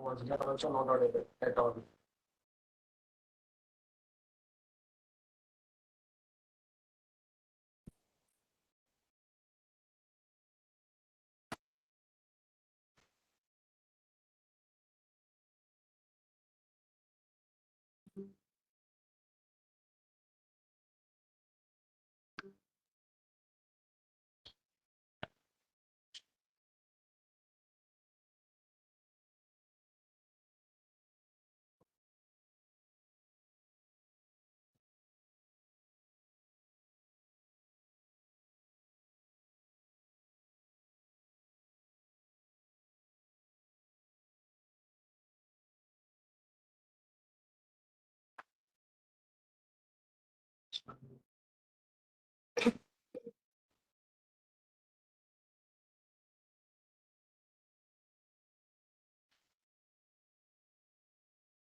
was also not audible at all.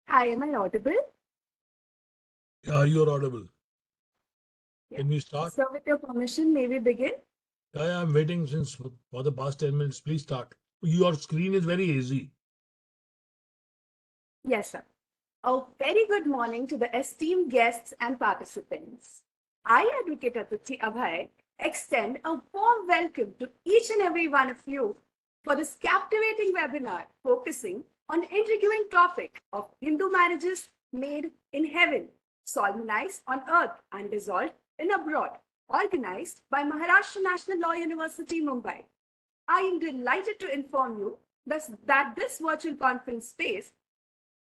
Hi, am I audible? You're audible. Yeah. Can we start? So, with your permission, may we begin? I'm waiting since for the past 10 minutes. Please start. Your screen is very easy. Yes, sir. A very good morning to the esteemed guests and participants. I, Advocate Atithi Abhay, extend a warm welcome to each and every one of you for this captivating webinar focusing on intriguing topic of Hindu marriages made in heaven, solemnized on earth and dissolved in abroad, organized by Maharashtra National Law University, Mumbai. I am delighted to inform you that this virtual conference space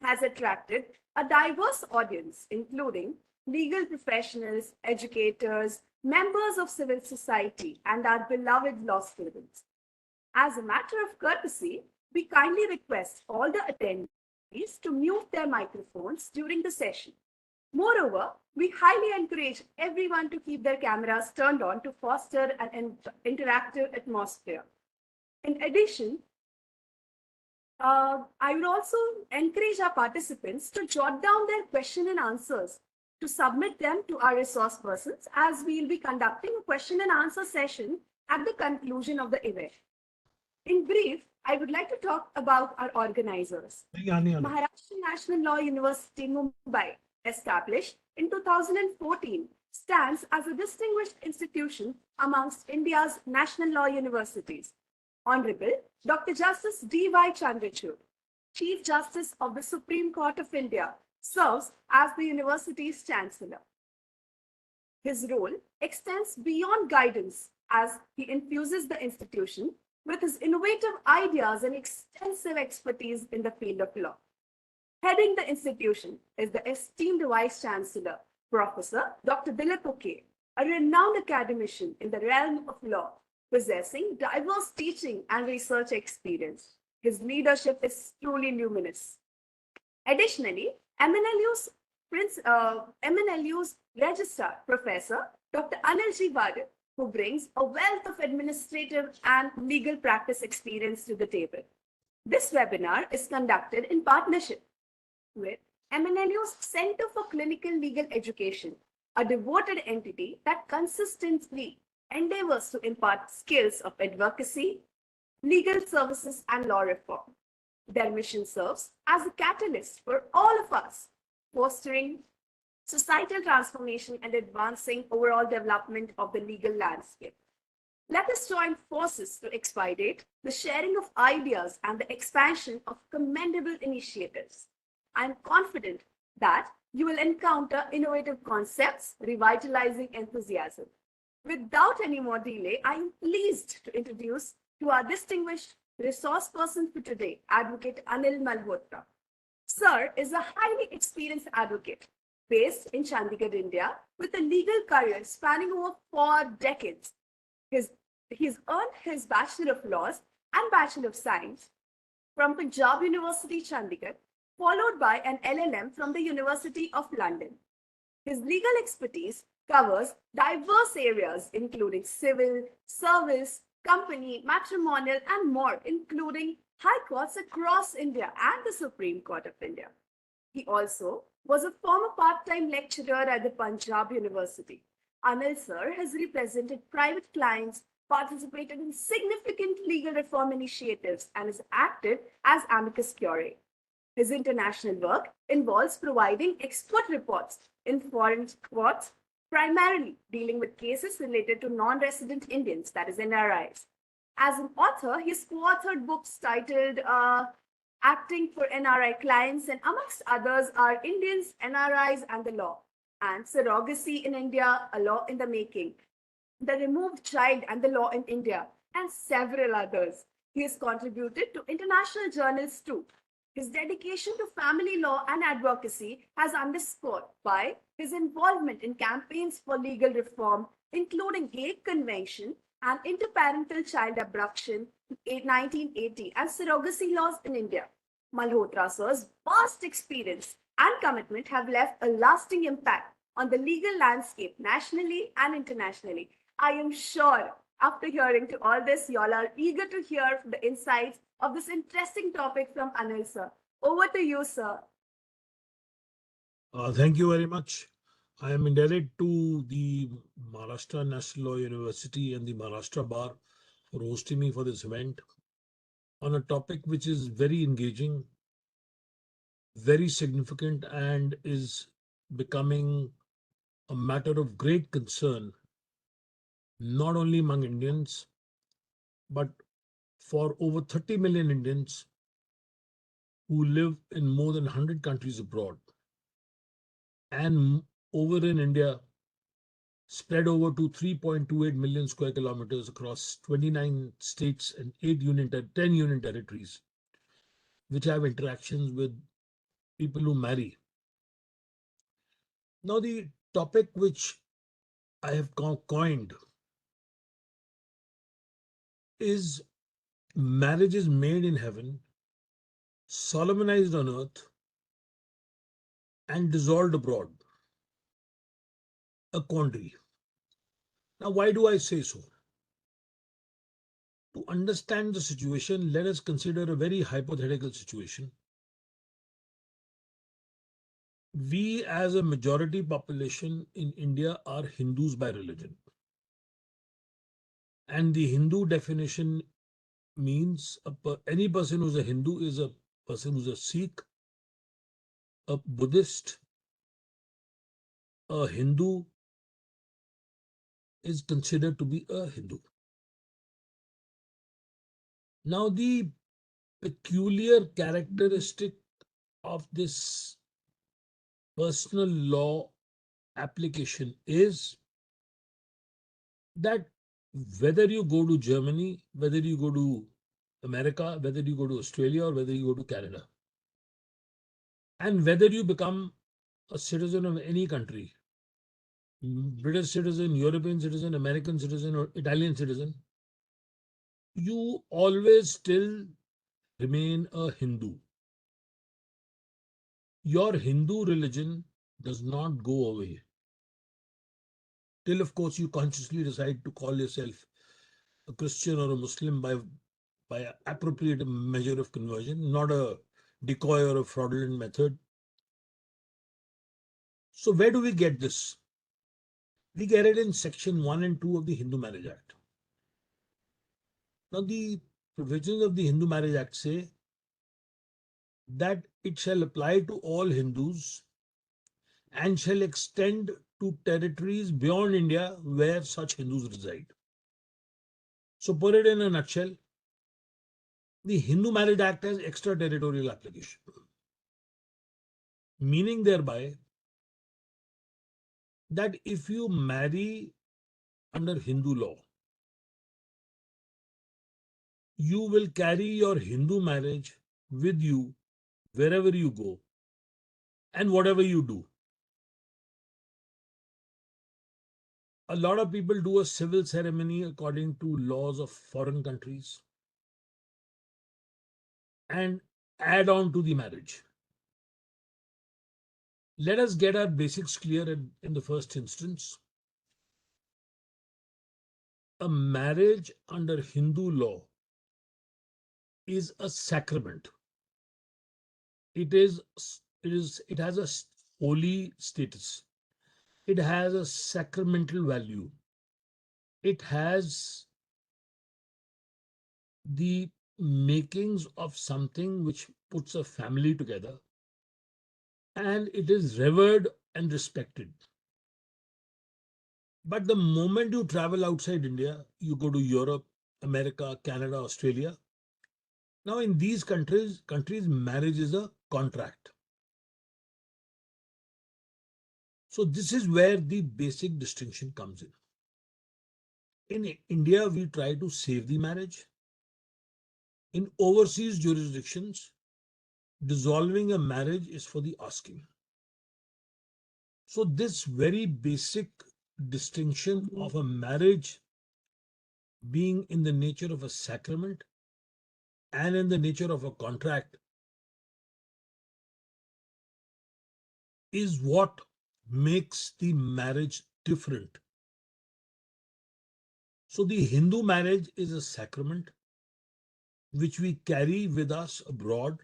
has attracted a diverse audience, including legal professionals, educators, members of civil society, and our beloved law students. As a matter of courtesy, we kindly request all the attendees to mute their microphones during the session. Moreover, we highly encourage everyone to keep their cameras turned on to foster an interactive atmosphere. In addition, I would also encourage our participants to jot down their question and answers to submit them to our resource persons, as we will be conducting a question and answer session at the conclusion of the event. In brief, I would like to talk about our organizers. Maharashtra National Law University, Mumbai, established in 2014, stands as a distinguished institution amongst India's national law universities. Honorable Dr. Justice D.Y. Chandrachud, Chief Justice of the Supreme Court of India, serves as the university's chancellor. His role extends beyond guidance as he infuses the institution with his innovative ideas and extensive expertise in the field of law. Heading the institution is the esteemed Vice Chancellor, Professor Dr. Dilip Oke, a renowned academician in the realm of law, possessing diverse teaching and research experience. His leadership is truly luminous. Additionally, MNLU's Registrar Professor Dr. Anil G. Vadir, who brings a wealth of administrative and legal practice experience to the table. This webinar is conducted in partnership with MNLU's Center for Clinical Legal Education, a devoted entity that consistently endeavors to impart skills of advocacy, legal services, and law reform. Their mission serves as a catalyst for all of us, fostering societal transformation and advancing overall development of the legal landscape. Let us join forces to expedite the sharing of ideas and the expansion of commendable initiatives. I am confident that you will encounter innovative concepts, revitalizing enthusiasm. Without any more delay, I am pleased to introduce to our distinguished resource person for today, Advocate Anil Malhotra. Sir is a highly experienced advocate based in Chandigarh, India, with a legal career spanning over 4 decades. He's earned his Bachelor of Laws and Bachelor of Science from Punjab University, Chandigarh, followed by an LLM from the University of London. His legal expertise covers diverse areas, including civil, service, company, matrimonial, and more, including high courts across India and the Supreme Court of India. He also was a former part-time lecturer at the Punjab University. Anil sir has represented private clients, participated in significant legal reform initiatives, and has acted as amicus curiae. His international work involves providing expert reports in foreign courts, primarily dealing with cases related to non resident Indians, that is, NRIs. As an author, he has co authored books titled Acting for NRI Clients, and amongst others are Indians, NRIs, and the Law, and Surrogacy in India, A Law in the Making, The Removed Child and the Law in India, and several others. He has contributed to international journals too. His dedication to family law and advocacy has underscored by his involvement in campaigns for legal reform, including Hague Convention and interparental child abduction in 1980 and surrogacy laws in India. Malhotra sir's vast experience and commitment have left a lasting impact on the legal landscape nationally and internationally. I am sure after hearing to all this, y'all are eager to hear the insights of this interesting topic from Anil sir. Over to you, sir. Thank you very much. I am indebted to the Maharashtra National Law University and the Maharashtra Bar for hosting me for this event on a topic which is very engaging, very significant, and is becoming a matter of great concern, not only among Indians, but for over 30 million Indians who live in more than 100 countries abroad and over in India, spread over to 3.28 million square kilometers across 29 states and 10 union territories, which have interactions with people who marry. Now, the topic which I have coined is marriages made in heaven, solemnized on earth, and dissolved abroad. A quandary. Now, why do I say so? To understand the situation, let us consider a very hypothetical situation. We, as a majority population in India, are Hindus by religion. And the Hindu definition means any person who's a Hindu is a person who's a Sikh, a Buddhist, a Hindu is considered to be a Hindu. Now, the peculiar characteristic of this personal law application is that whether you go to Germany, whether you go to America, whether you go to Australia, or whether you go to Canada, and whether you become a citizen of any country, British citizen, European citizen, American citizen, or Italian citizen, you always still remain a Hindu. Your Hindu religion does not go away. Till, of course, you consciously decide to call yourself a Christian or a Muslim by an appropriate measure of conversion, not a decoy or a fraudulent method. So where do we get this? We get it in section 1 and 2 of the Hindu Marriage Act. Now, the provisions of the Hindu Marriage Act say that it shall apply to all Hindus and shall extend to territories beyond India where such Hindus reside. So, put it in a nutshell, the Hindu Marriage Act has extraterritorial application, meaning thereby that if you marry under Hindu law, you will carry your Hindu marriage with you wherever you go and whatever you do. A lot of people do a civil ceremony according to laws of foreign countries and add on to the marriage. Let us get our basics clear in the first instance. A marriage under Hindu law is a sacrament. It has a holy status. It has a sacramental value. It has the makings of something which puts a family together, and it is revered and respected. But the moment you travel outside India, you go to Europe, America, Canada, Australia. Now, in these countries, marriage is a contract. So this is where the basic distinction comes in. In India, we try to save the marriage. In overseas jurisdictions, dissolving a marriage is for the asking. So this very basic distinction of a marriage being in the nature of a sacrament and in the nature of a contract is what makes the marriage different. So the Hindu marriage is a sacrament which we carry with us abroad.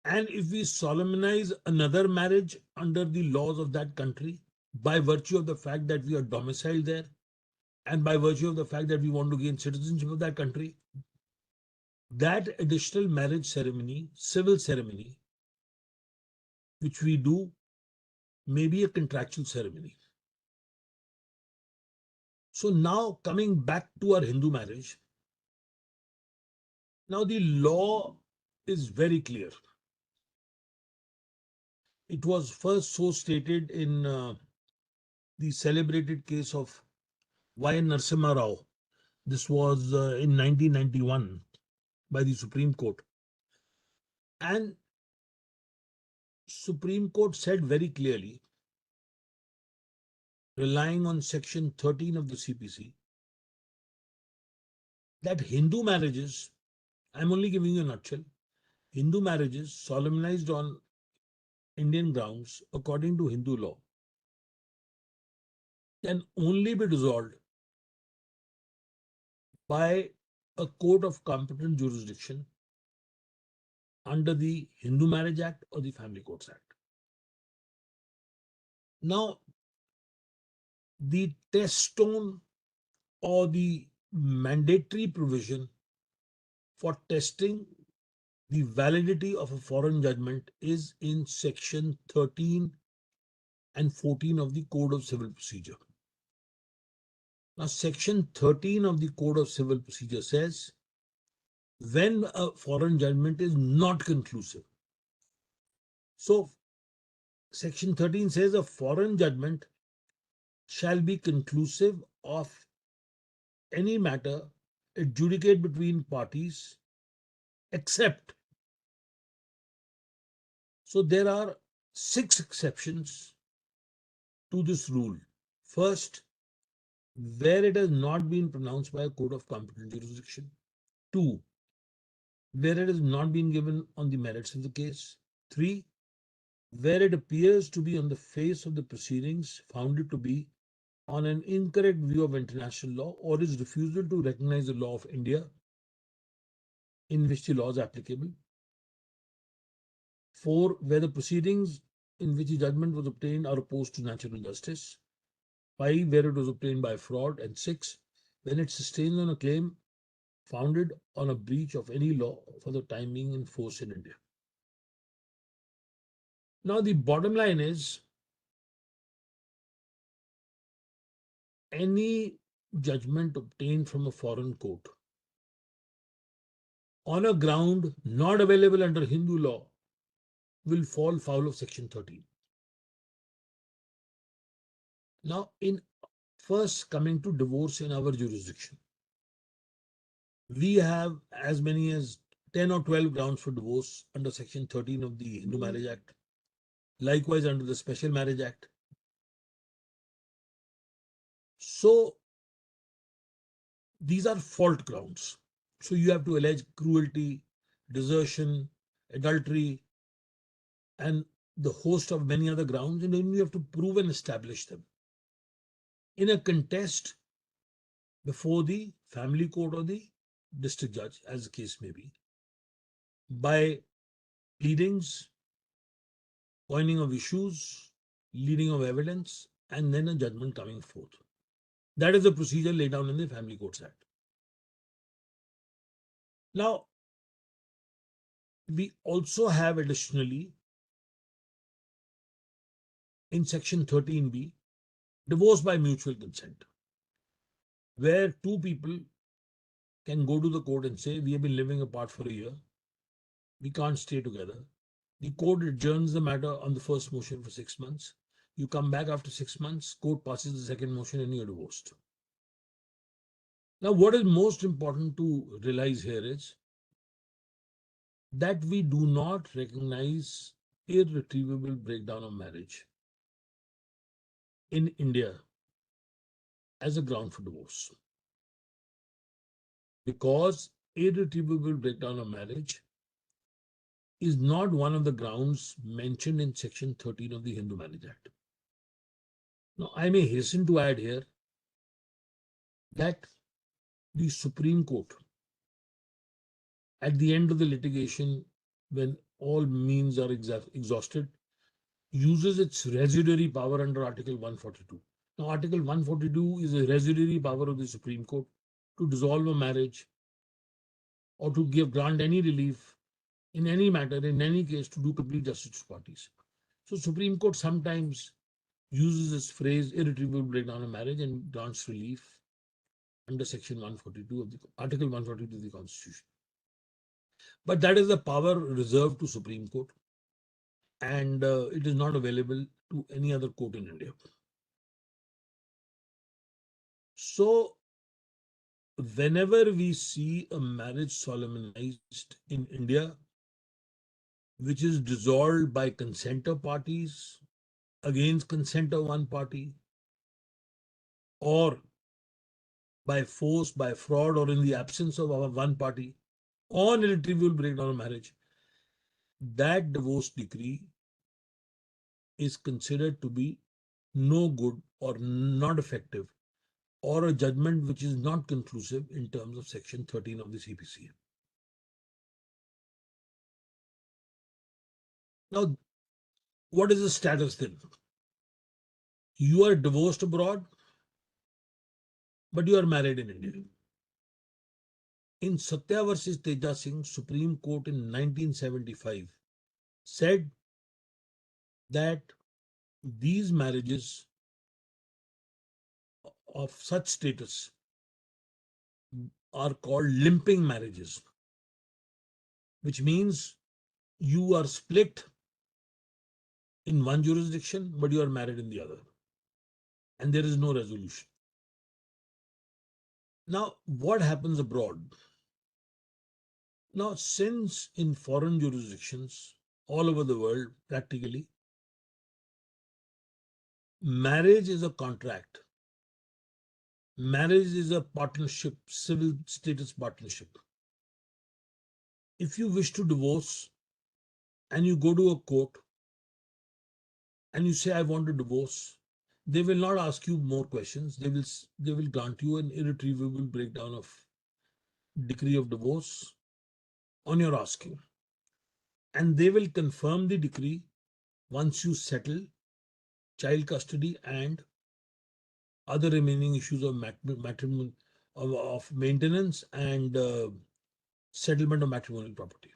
And if we solemnize another marriage under the laws of that country, by virtue of the fact that we are domiciled there, and by virtue of the fact that we want to gain citizenship of that country, that additional marriage ceremony, civil ceremony, which we do, may be a contractual ceremony. So now coming back to our Hindu marriage, now the law is very clear. It was first so stated in the celebrated case of Y. Narasimha Rao. This was in 1991 by the Supreme Court. And Supreme Court said very clearly, relying on section 13 of the CPC, that Hindu marriages, I'm only giving you a nutshell, Hindu marriages solemnized on Indian grounds according to Hindu law can only be dissolved by a court of competent jurisdiction under the Hindu Marriage Act or the Family Courts Act. Now, the teststone or the mandatory provision for testing the validity of a foreign judgment is in section 13 and 14 of the Code of Civil Procedure. Now, section 13 of the Code of Civil Procedure says when a foreign judgment is not conclusive. So, section 13 says a foreign judgment shall be conclusive of any matter adjudicated between parties except. So there are 6 exceptions to this rule. First, where it has not been pronounced by a court of competent jurisdiction. 2, where it has not been given on the merits of the case. 3, where it appears to be on the face of the proceedings founded to be on an incorrect view of international law or is refusal to recognize the law of India in which the law is applicable. 4, where the proceedings in which the judgment was obtained are opposed to natural justice. 5, where it was obtained by fraud. And 6, when it sustains on a claim founded on a breach of any law for the time being in force in India. Now, the bottom line is any judgment obtained from a foreign court on a ground not available under Hindu law will fall foul of section 13. Now, in first coming to divorce in our jurisdiction, we have as many as 10 or 12 grounds for divorce under section 13 of the Hindu Marriage Act. Likewise, under the Special Marriage Act. So, these are fault grounds. So, you have to allege cruelty, desertion, adultery, and the host of many other grounds, and then you have to prove and establish them in a contest before the family court or the district judge, as the case may be, by pleadings, coining of issues, leading of evidence, and then a judgment coming forth. That is the procedure laid down in the Family Courts Act. Now, we also have additionally in section 13b, divorce by mutual consent, where two people can go to the court and say, we have been living apart for a year, we can't stay together. The court adjourns the matter on the first motion for 6 months. You come back after 6 months, court passes the second motion and you're divorced. Now, what is most important to realize here is that we do not recognize irretrievable breakdown of marriage in India as a ground for divorce. Because irretrievable breakdown of marriage is not one of the grounds mentioned in section 13 of the Hindu Marriage Act. Now, I may hasten to add here that the Supreme Court, at the end of the litigation, when all means are exhausted, uses its residuary power under Article 142. Now, Article 142 is a residuary power of the Supreme Court to dissolve a marriage or to grant any relief in any matter, in any case, to do complete justice to parties. So, Supreme Court sometimes uses this phrase irretrievable breakdown of marriage and grants relief under Section 142 of the Article 142 of the Constitution. But that is the power reserved to Supreme Court, and it is not available to any other court in India. So, whenever we see a marriage solemnized in India, which is dissolved by consent of parties, against consent of one party, or by force, by fraud, or in the absence of one party, on irretrievable breakdown of marriage, that divorce decree is considered to be no good or not effective, or a judgment which is not conclusive in terms of section 13 of the CPC. Now, what is the status then? You are divorced abroad, but you are married in India. In Satya versus Teja Singh, Supreme Court in 1975 said that these marriages of such status are called limping marriages, which means you are split in one jurisdiction, but you are married in the other, and there is no resolution. Now, what happens abroad? Now, since in foreign jurisdictions all over the world, practically, marriage is a contract. Marriage is a partnership, civil status partnership. If you wish to divorce and you go to a court and you say, I want to divorce, they will not ask you more questions. They will grant you an irretrievable breakdown of decree of divorce on your asking. And they will confirm the decree once you settle child custody and other remaining issues of matrimony, of maintenance and settlement of matrimonial property.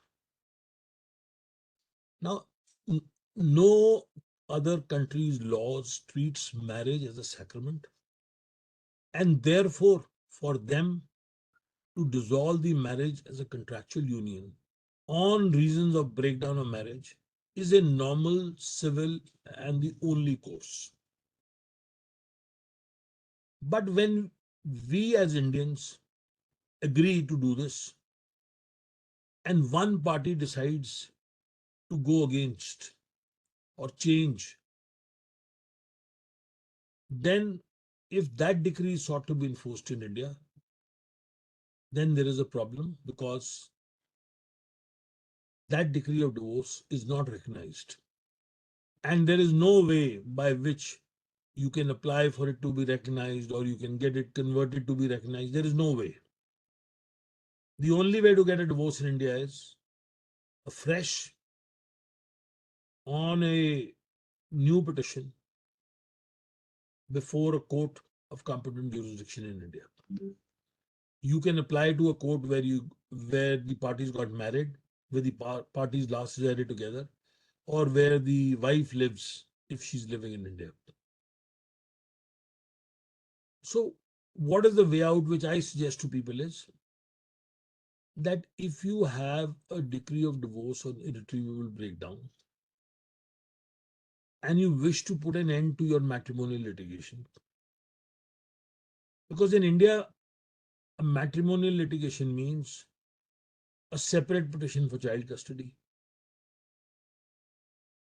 Now, no other country's laws treats marriage as a sacrament, and therefore, for them to dissolve the marriage as a contractual union on reasons of breakdown of marriage is a normal, civil, and the only course. But when we as Indians agree to do this, and one party decides to go against or change, then if that decree is sought to be enforced in India, then there is a problem because that decree of divorce is not recognized. And there is no way by which you can apply for it to be recognized or you can get it converted to be recognized. There is no way. The only way to get a divorce in India is afresh on a new petition before a court of competent jurisdiction in India. You can apply to a court where the parties got married, where the parties last resided together, or where the wife lives if she's living in India. So, what is the way out which I suggest to people is that if you have a decree of divorce or irretrievable breakdown and you wish to put an end to your matrimonial litigation, because in India, a matrimonial litigation means a separate petition for child custody,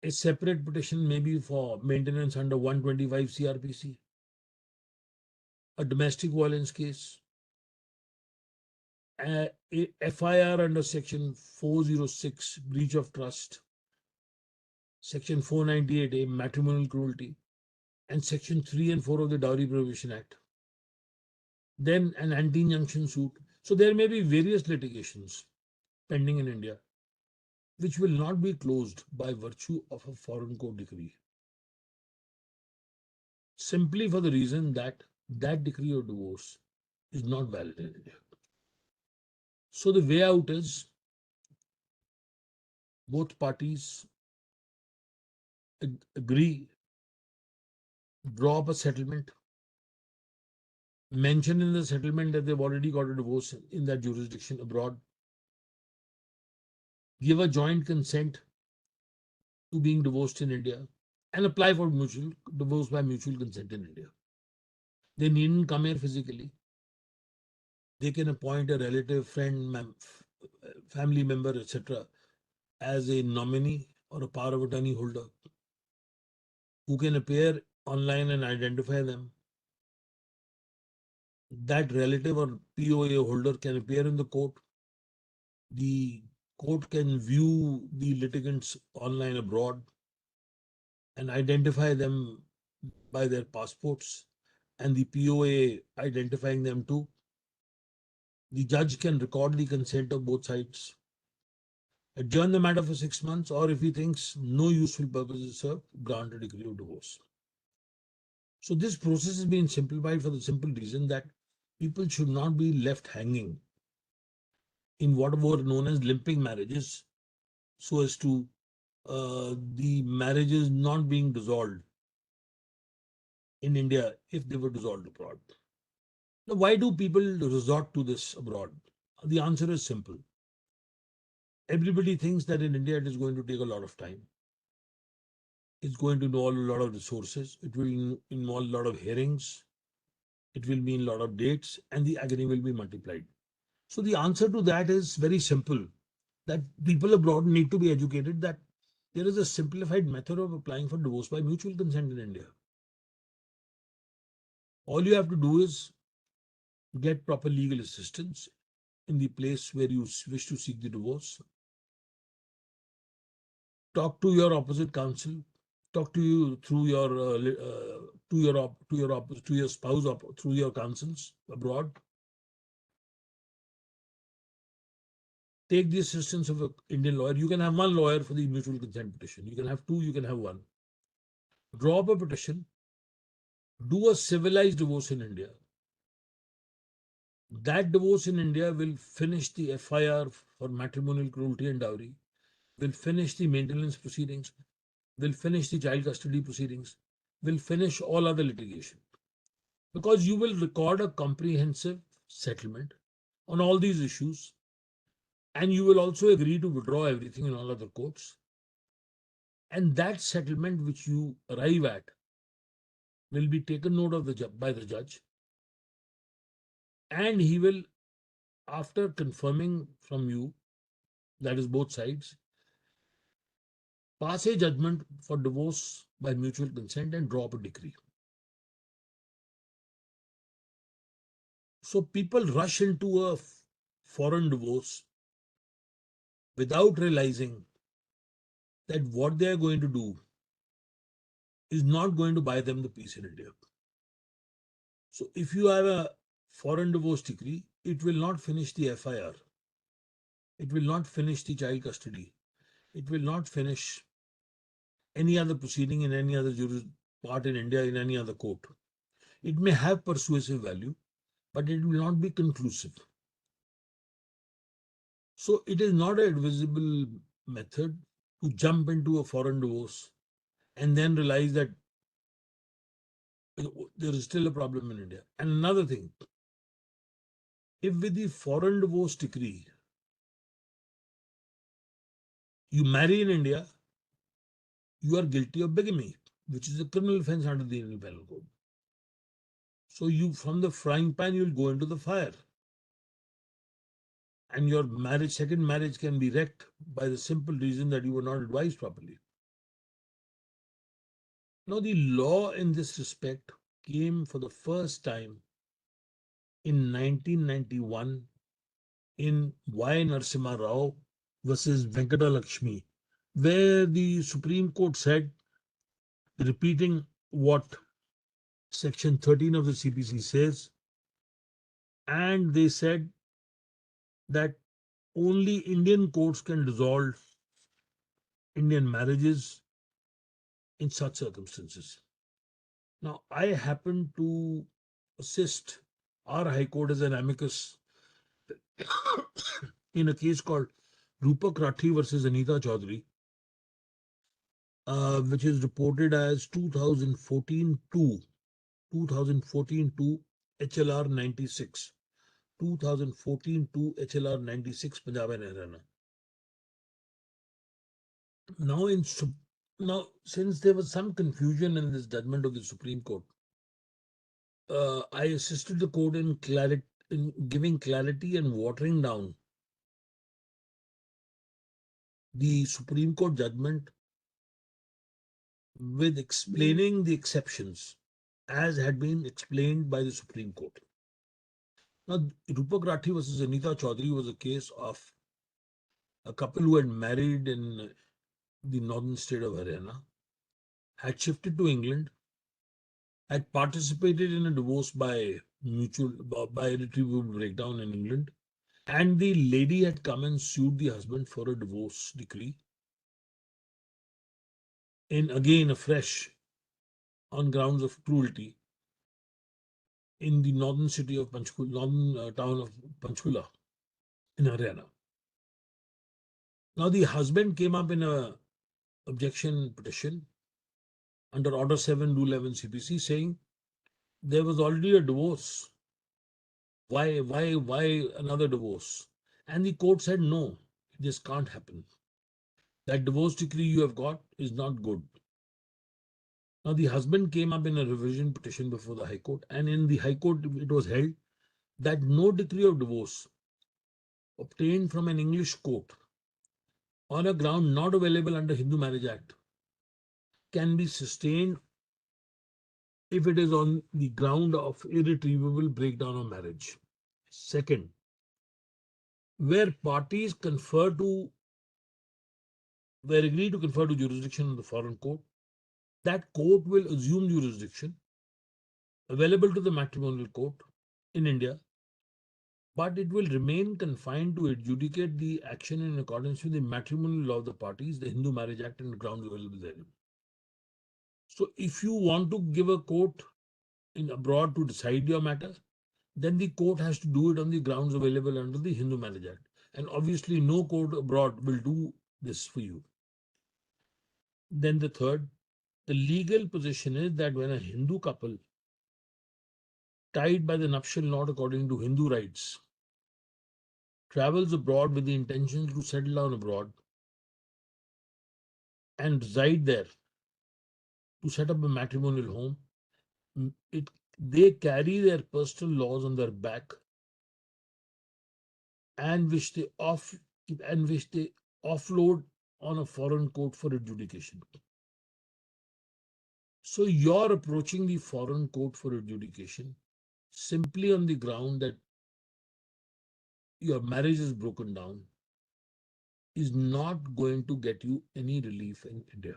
a separate petition maybe for maintenance under 125 CRPC, a domestic violence case, a FIR under Section 406, breach of trust, Section 498A, matrimonial cruelty, and Section 3 and 4 of the Dowry Prohibition Act. Then an anti-injunction suit. So there may be various litigations pending in India, which will not be closed by virtue of a foreign court decree. Simply for the reason that that decree of divorce is not valid in India. So the way out is both parties agree, draw up a settlement, mention in the settlement that they've already got a divorce in that jurisdiction abroad, give a joint consent to being divorced in India, and apply for mutual divorce by mutual consent in India. They needn't come here physically. They can appoint a relative, friend, family member, etc., as a nominee or a power of attorney holder who can appear online and identify them. That relative or POA holder can appear in the court. The court can view the litigants online abroad and identify them by their passports, and the POA identifying them too. The judge can record the consent of both sides, adjourn the matter for 6 months, or if he thinks no useful purpose is served, grant a decree of divorce. So this process has been simplified for the simple reason that people should not be left hanging in what were known as limping marriages, so as to the marriages not being dissolved in India if they were dissolved abroad. Now, why do people resort to this abroad? The answer is simple. Everybody thinks that in India it is going to take a lot of time. It's going to involve a lot of resources. It will involve a lot of hearings. It will mean a lot of dates, and the agony will be multiplied. So the answer to that is very simple, that people abroad need to be educated that there is a simplified method of applying for divorce by mutual consent in India. All you have to do is get proper legal assistance in the place where you wish to seek the divorce. Talk to your opposite counsel. Talk to you through your to your spouse through your counsels abroad. Take the assistance of an Indian lawyer. You can have one lawyer for the mutual consent petition. You can have two. You can have one. Draw up a petition. Do a civilized divorce in India. That divorce in India will finish the FIR for matrimonial cruelty and dowry, will finish the maintenance proceedings, will finish the child custody proceedings, will finish all other litigation. Because you will record a comprehensive settlement on all these issues, and you will also agree to withdraw everything in all other courts. And that settlement which you arrive at will be taken note of by the judge, and he will, after confirming from you, that is both sides, pass a judgment for divorce by mutual consent and draw up a decree. So people rush into a foreign divorce without realizing that what they are going to do is not going to buy them the peace in India. So if you have a foreign divorce decree, it will not finish the FIR. It will not finish the child custody. It will not finish any other proceeding in any other part in India, in any other court. It may have persuasive value, but it will not be conclusive. So it is not an advisable method to jump into a foreign divorce and then realize that there is still a problem in India. And another thing, if with the foreign divorce decree you marry in India, you are guilty of bigamy, which is a criminal offense under the Indian Penal Code. So you, from the frying pan, you'll go into the fire. And your marriage, second marriage can be wrecked by the simple reason that you were not advised properly. Now, the law in this respect came for the first time in 1991 in Y. Narasimha Rao versus Venkata Lakshmi, where the Supreme Court said, repeating what Section 13 of the CPC says, and they said that only Indian courts can dissolve Indian marriages in such circumstances. Now, I happen to assist our High Court as an amicus in a case called Rupak Rathi versus Anita Chaudhary, which is reported as 2014-2 HLR 96. 2014-2 HLR 96 Punjab and Haryana. Now, since there was some confusion in this judgment of the Supreme Court, I assisted the court in giving clarity and watering down the Supreme Court judgment with explaining the exceptions as had been explained by the Supreme Court. Now, Rupak Rathi versus Anita Chaudhary was a case of a couple who had married in the northern state of Haryana, had shifted to England, had participated in a divorce by irretrievable breakdown in England, and the lady had come and sued the husband for a divorce decree, in again afresh on grounds of cruelty in the northern city of Panchkula, northern town of Panchkula in Haryana. Now the husband came up in a objection petition under Order 7, Rule 11 CPC saying there was already a divorce. Why another divorce? And the court said no, this can't happen. That divorce decree you have got is not good. Now the husband came up in a revision petition before the High Court, and in the High Court it was held that no decree of divorce obtained from an English court on a ground not available under Hindu Marriage Act can be sustained if it is on the ground of irretrievable breakdown of marriage. Second, where parties were agreed to confer to jurisdiction of the foreign court, that court will assume jurisdiction available to the matrimonial court in India, but it will remain confined to adjudicate the action in accordance with the matrimonial law of the parties, the Hindu Marriage Act, and the grounds available therein. So, if you want to give a court in abroad to decide your matter, then the court has to do it on the grounds available under the Hindu Marriage Act. And obviously, no court abroad will do this for you. Then the third, the legal position is that when a Hindu couple tied by the nuptial knot according to Hindu rites travels abroad with the intention to settle down abroad and reside there to set up a matrimonial home, they carry their personal laws on their back and which they offload on a foreign court for adjudication. So you're approaching the foreign court for adjudication simply on the ground that your marriage is broken down is not going to get you any relief in India.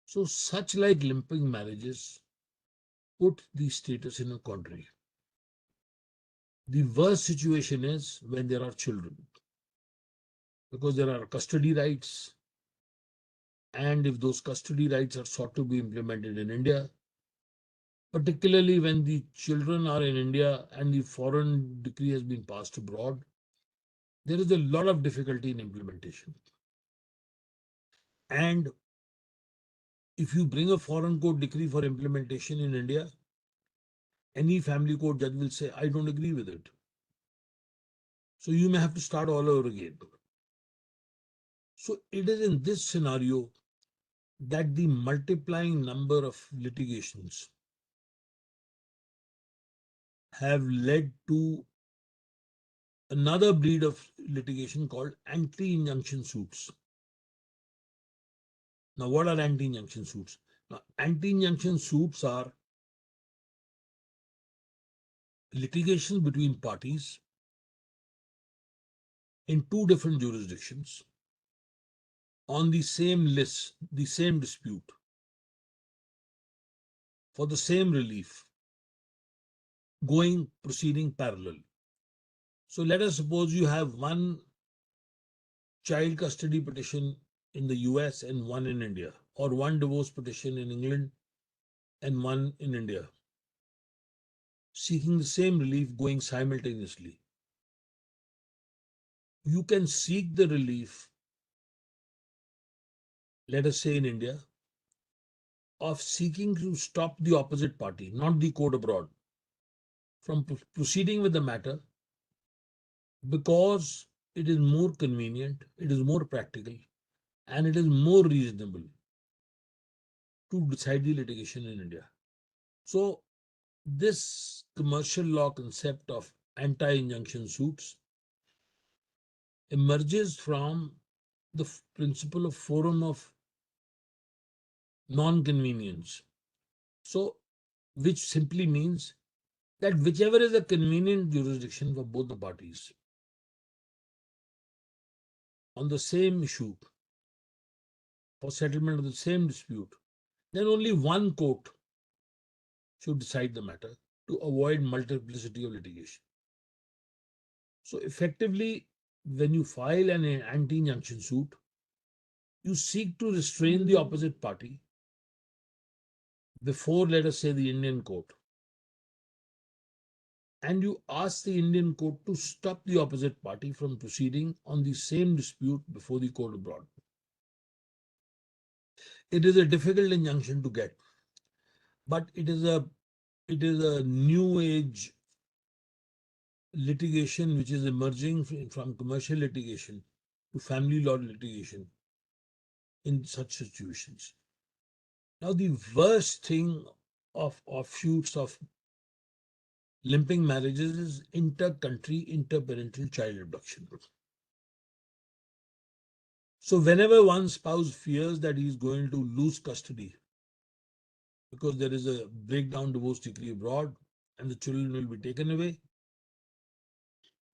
So such like limping marriages put the status in a quandary. The worst situation is when there are children, because there are custody rights, and if those custody rights are sought to be implemented in India, particularly when the children are in India and the foreign decree has been passed abroad, there is a lot of difficulty in implementation. And if you bring a foreign court decree for implementation in India, any family court judge will say, I don't agree with it. So you may have to start all over again. So it is in this scenario that the multiplying number of litigations have led to another breed of litigation called anti-injunction suits. Now, what are anti-injunction suits? Now, anti-injunction suits are litigations between parties in two different jurisdictions on the same list, the same dispute, for the same relief, proceeding parallel. So let us suppose you have one child custody petition in the US and one in India, or one divorce petition in England and one in India, seeking the same relief going simultaneously. You can seek the relief, let us say in India, of seeking to stop the opposite party, not the court abroad, from proceeding with the matter because it is more convenient, it is more practical, and it is more reasonable to decide the litigation in India. So, this commercial law concept of anti-injunction suits emerges from the principle of forum of non-convenience. So, which simply means that whichever is a convenient jurisdiction for both the parties on the same issue for settlement of the same dispute, then only one court should decide the matter to avoid multiplicity of litigation. So effectively, when you file an anti-injunction suit, you seek to restrain the opposite party before, let us say, the Indian court. And you ask the Indian court to stop the opposite party from proceeding on the same dispute before the court abroad. It is a difficult injunction to get, but it is a new age litigation which is emerging from commercial litigation to family law litigation in such situations. Now, the worst thing of offshoots of limping marriages is inter-country, interparental child abduction. So whenever one spouse fears that he is going to lose custody because there is a breakdown divorce decree abroad and the children will be taken away,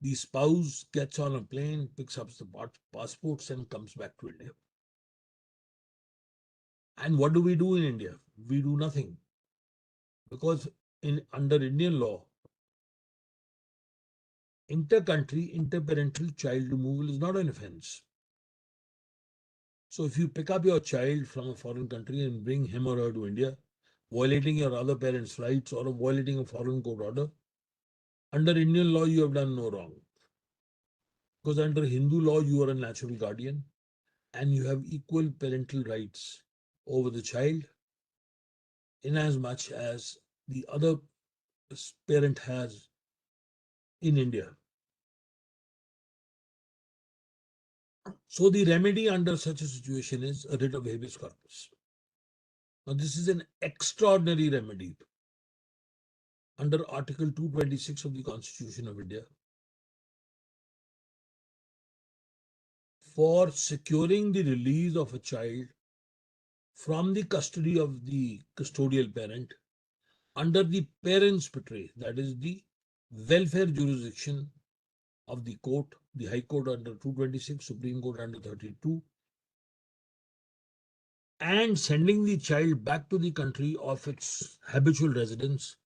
the spouse gets on a plane, picks up the passports and comes back to India. And what do we do in India? We do nothing. Because under Indian law, inter-country, interparental child removal is not an offense. So if you pick up your child from a foreign country and bring him or her to India, violating your other parent's rights or violating a foreign court order, under Indian law, you have done no wrong. Because under Hindu law, you are a natural guardian and you have equal parental rights over the child inasmuch as the other parent has in India. So the remedy under such a situation is a writ of habeas corpus. Now this is an extraordinary remedy under Article 226 of the Constitution of India for securing the release of a child from the custody of the custodial parent under the parent's portray, that is the welfare jurisdiction of the court, the High Court under 226, Supreme Court under 32, and sending the child back to the country of its habitual residence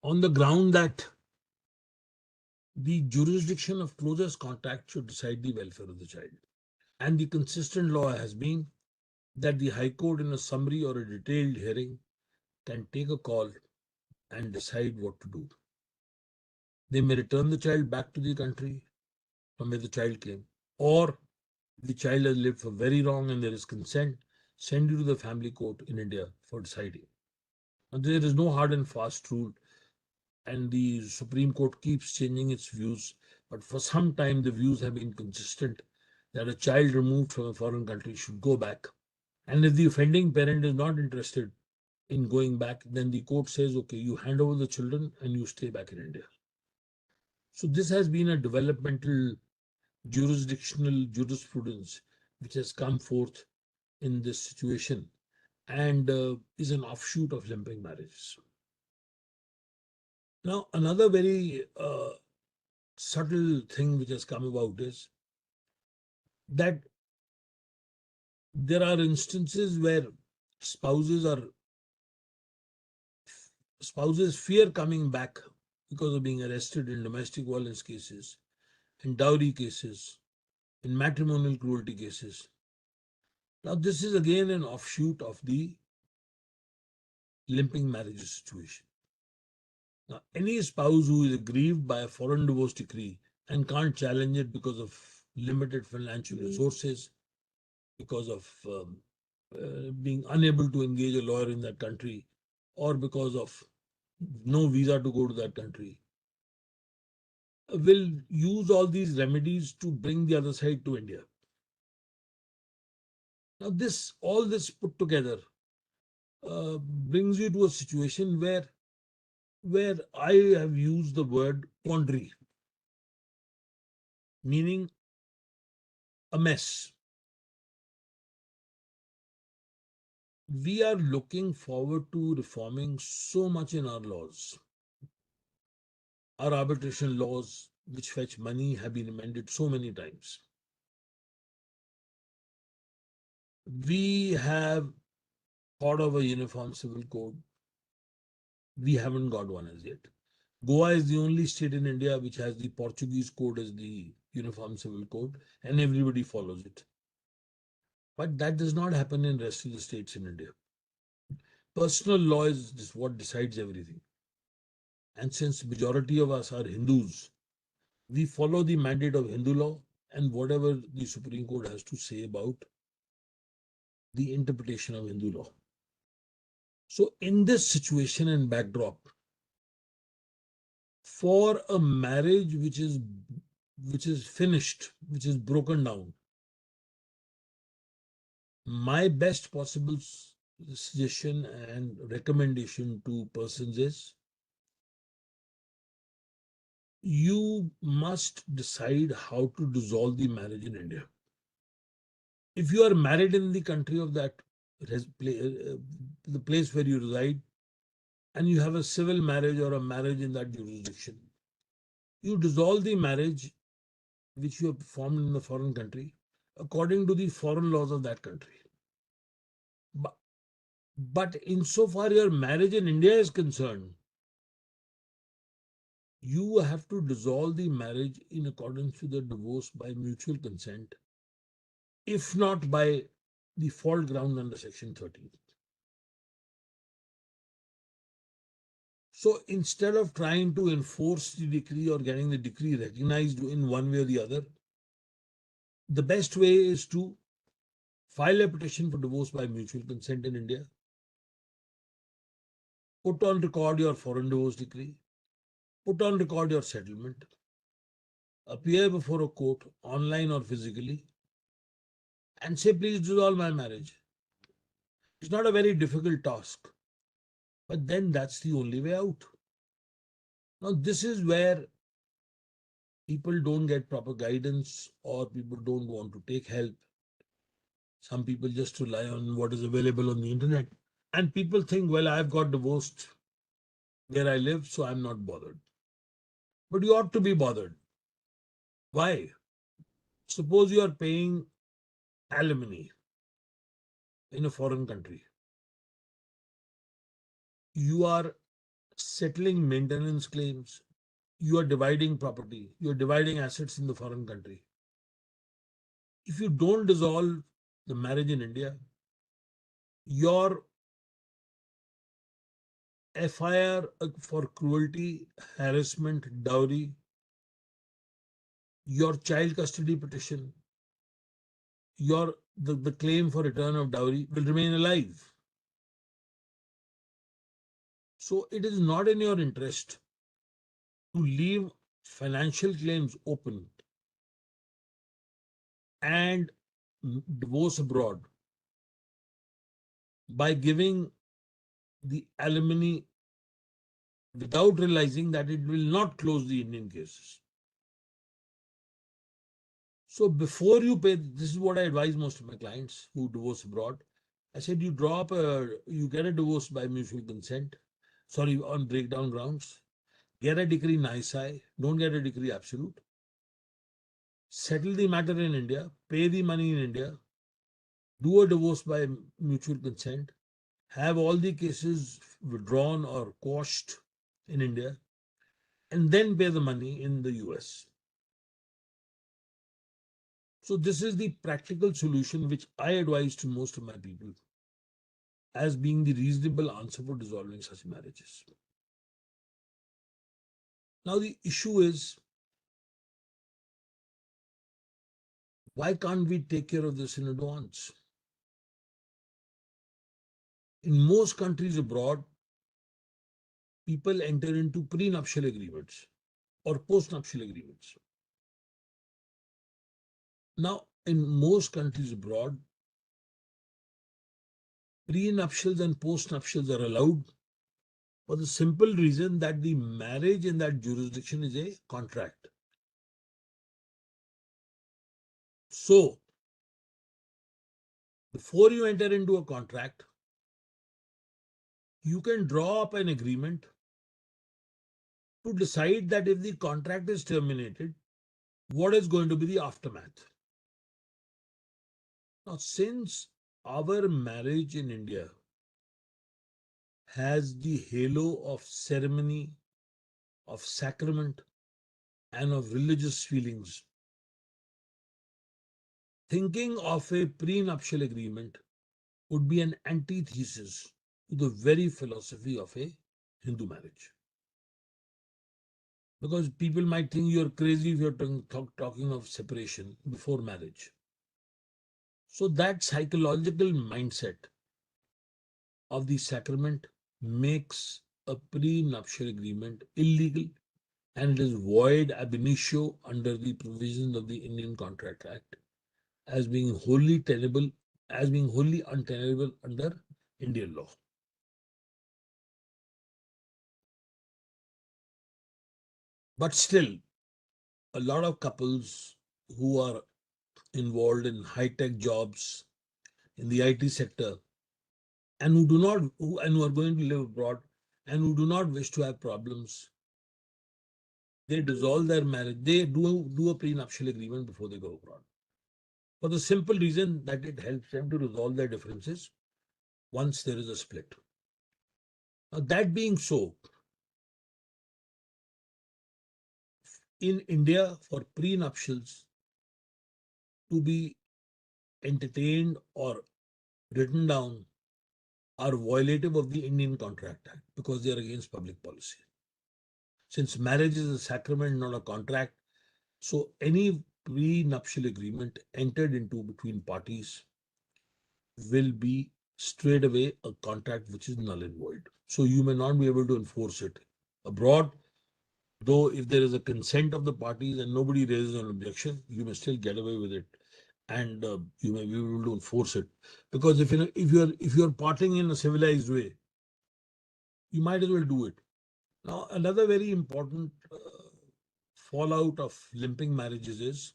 on the ground that the jurisdiction of closest contact should decide the welfare of the child. And the consistent law has been that the High Court, in a summary or a detailed hearing, can take a call and decide what to do. They may return the child back to the country from where the child came, or the child has lived for very long and there is consent, send you to the family court in India for deciding. And there is no hard and fast rule, and the Supreme Court keeps changing its views. But for some time, the views have been consistent that a child removed from a foreign country should go back. And if the offending parent is not interested in going back, then the court says, okay, you hand over the children and you stay back in India. So this has been a developmental jurisdictional jurisprudence which has come forth in this situation and is an offshoot of limping marriages. Now, another very subtle thing which has come about is that there are instances where spouses are spouses fear coming back because of being arrested in domestic violence cases, in dowry cases, in matrimonial cruelty cases. Now, this is again an offshoot of the limping marriages situation. Now, any spouse who is aggrieved by a foreign divorce decree and can't challenge it because of limited financial resources, because of being unable to engage a lawyer in that country, or because of no visa to go to that country, will use all these remedies to bring the other side to India. Now, all this put together brings you to a situation where I have used the word quandary, meaning a mess. We are looking forward to reforming so much in our laws. Our arbitration laws, which fetch money, have been amended so many times. We have thought of a uniform civil code. We haven't got one as yet. Goa is the only state in India which has the Portuguese code as the uniform civil code, and everybody follows it. But that does not happen in the rest of the states in India. Personal law is just what decides everything. And since majority of us are Hindus, we follow the mandate of Hindu law and whatever the Supreme Court has to say about the interpretation of Hindu law. So in this situation and backdrop, for a marriage which is finished, which is broken down, my best possible suggestion and recommendation to persons is you must decide how to dissolve the marriage in India. If you are married in the country of that the place where you reside, and you have a civil marriage or a marriage in that jurisdiction, you dissolve the marriage which you have formed in the foreign country according to the foreign laws of that country. But insofar your marriage in India is concerned, you have to dissolve the marriage in accordance with the divorce by mutual consent, if not by the fault ground under Section 13. So instead of trying to enforce the decree or getting the decree recognized in one way or the other, the best way is to file a petition for divorce by mutual consent in India, put on record your foreign divorce decree, put on record your settlement, appear before a court, online or physically, and say, please dissolve my marriage. It's not a very difficult task, but then that's the only way out. Now, this is where people don't get proper guidance or people don't want to take help. Some people just rely on what is available on the internet. And people think, well, I've got divorced where I live, so I'm not bothered. But you ought to be bothered. Why? Suppose you are paying alimony in a foreign country. You are settling maintenance claims. You are dividing property. You are dividing assets in the foreign country. If you don't dissolve the marriage in India, your FIR for cruelty, harassment, dowry, your child custody petition, the claim for return of dowry will remain alive. So it is not in your interest to leave financial claims open and divorce abroad by giving the alimony without realizing that it will not close the Indian cases. So before you pay, this is what I advise most of my clients who divorce abroad. I said you get a divorce by mutual consent, sorry, on breakdown grounds. Get a decree nisi, don't get a decree absolute. Settle the matter in India, pay the money in India, do a divorce by mutual consent, have all the cases withdrawn or quashed in India, and then pay the money in the US. So this is the practical solution which I advise to most of my people as being the reasonable answer for dissolving such marriages. Now the issue is, why can't we take care of this in advance? In most countries abroad, people enter into prenuptial agreements or postnuptial agreements. Now, in most countries abroad, prenuptials and postnuptials are allowed for the simple reason that the marriage in that jurisdiction is a contract. So, before you enter into a contract, you can draw up an agreement to decide that if the contract is terminated, what is going to be the aftermath. Now, since our marriage in India has the halo of ceremony, of sacrament, and of religious feelings, thinking of a prenuptial agreement would be an antithesis to the very philosophy of a Hindu marriage. Because people might think you're crazy if you're talking of separation before marriage. So that psychological mindset of the sacrament makes a prenuptial agreement illegal, and it is void ab initio under the provisions of the Indian Contract Act as being wholly tenable, as being wholly untenable under Indian law. But still, a lot of couples who are involved in high-tech jobs in the IT sector and who are going to live abroad and who do not wish to have problems, they dissolve their marriage. They do a prenuptial agreement before they go abroad, for the simple reason that it helps them to resolve their differences once there is a split. Now, that being so, in India, for prenuptials to be entertained or written down are violative of the Indian Contract Act because they are against public policy. Since marriage is a sacrament, not a contract, so any prenuptial agreement entered into between parties will be straight away a contract which is null and void. So you may not be able to enforce it abroad, though if there is a consent of the parties and nobody raises an objection, you may still get away with it, and you may be able to enforce it. Because if you're parting in a civilized way, you might as well do it. Now, another very important fallout of limping marriages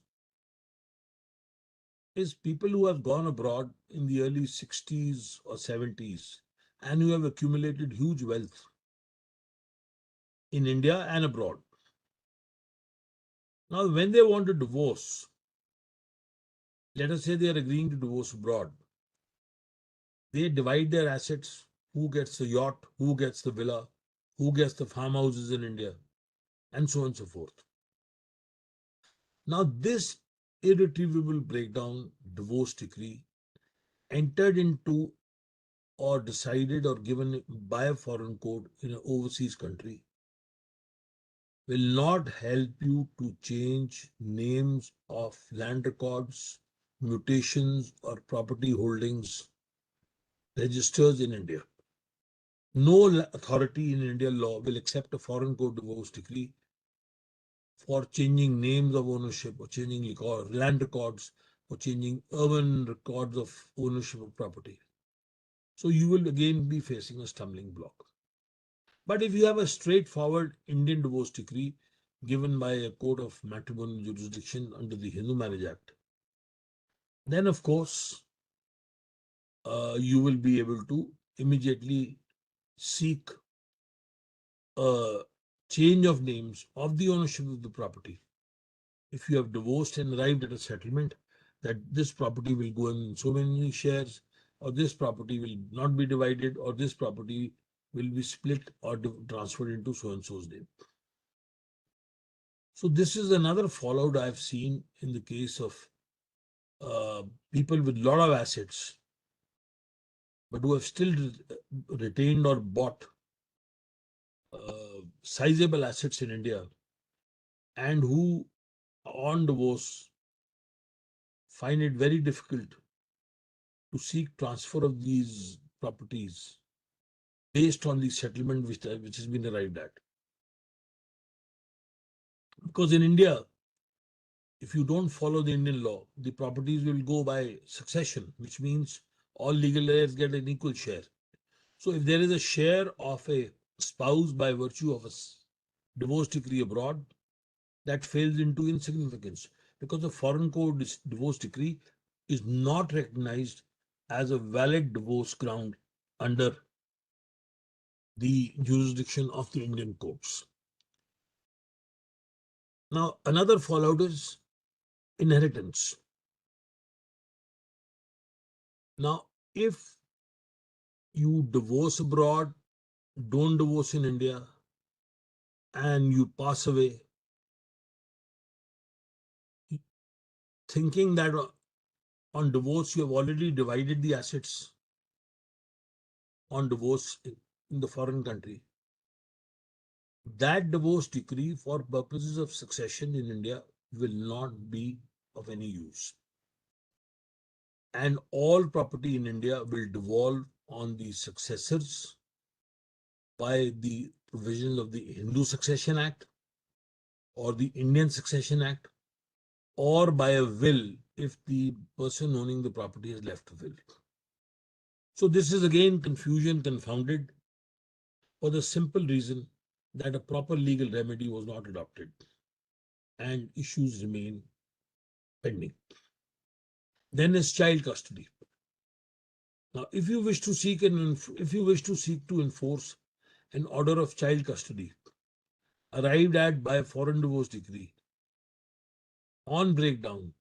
is people who have gone abroad in the early 60s or 70s and who have accumulated huge wealth in India and abroad. Now, when they want to divorce, let us say they are agreeing to divorce abroad, they divide their assets. Who gets the yacht, who gets the villa, who gets the farmhouses in India, and so on and so forth. Now, this irretrievable breakdown divorce decree entered into or decided or given by a foreign court in an overseas country will not help you to change names of land records, mutations, or property holdings registers in India. No authority in Indian law will accept a foreign court divorce decree for changing names of ownership or changing land records or changing urban records of ownership of property. So you will again be facing a stumbling block. But if you have a straightforward Indian divorce decree given by a court of matrimonial jurisdiction under the Hindu Marriage Act, then of course you will be able to immediately seek a change of names of the ownership of the property. If you have divorced and arrived at a settlement that this property will go in so many shares, or this property will not be divided, or this property will be split or transferred into so and so's name. So this is another fallout I've seen in the case of people with a lot of assets, but who have still retained or bought sizable assets in India, and who on divorce find it very difficult to seek transfer of these properties based on the settlement which has been arrived at. Because in India, if you don't follow the Indian law, the properties will go by succession, which means all legal heirs get an equal share. So if there is a share of a spouse by virtue of a divorce decree abroad, that fails into insignificance because the foreign court divorce decree is not recognized as a valid divorce ground under the jurisdiction of the Indian courts. Now, another fallout is inheritance. Now, if you divorce abroad, don't divorce in India, and you pass away, thinking that on divorce you have already divided the assets on divorce in the foreign country, that divorce decree for purposes of succession in India will not be of any use. And all property in India will devolve on the successors by the provisions of the Hindu Succession Act or the Indian Succession Act, or by a will if the person owning the property has left a will. So this is again confusion confounded for the simple reason that a proper legal remedy was not adopted and issues remain pending. Then is child custody. Now, if you wish to seek to enforce an order of child custody arrived at by a foreign divorce decree on breakdown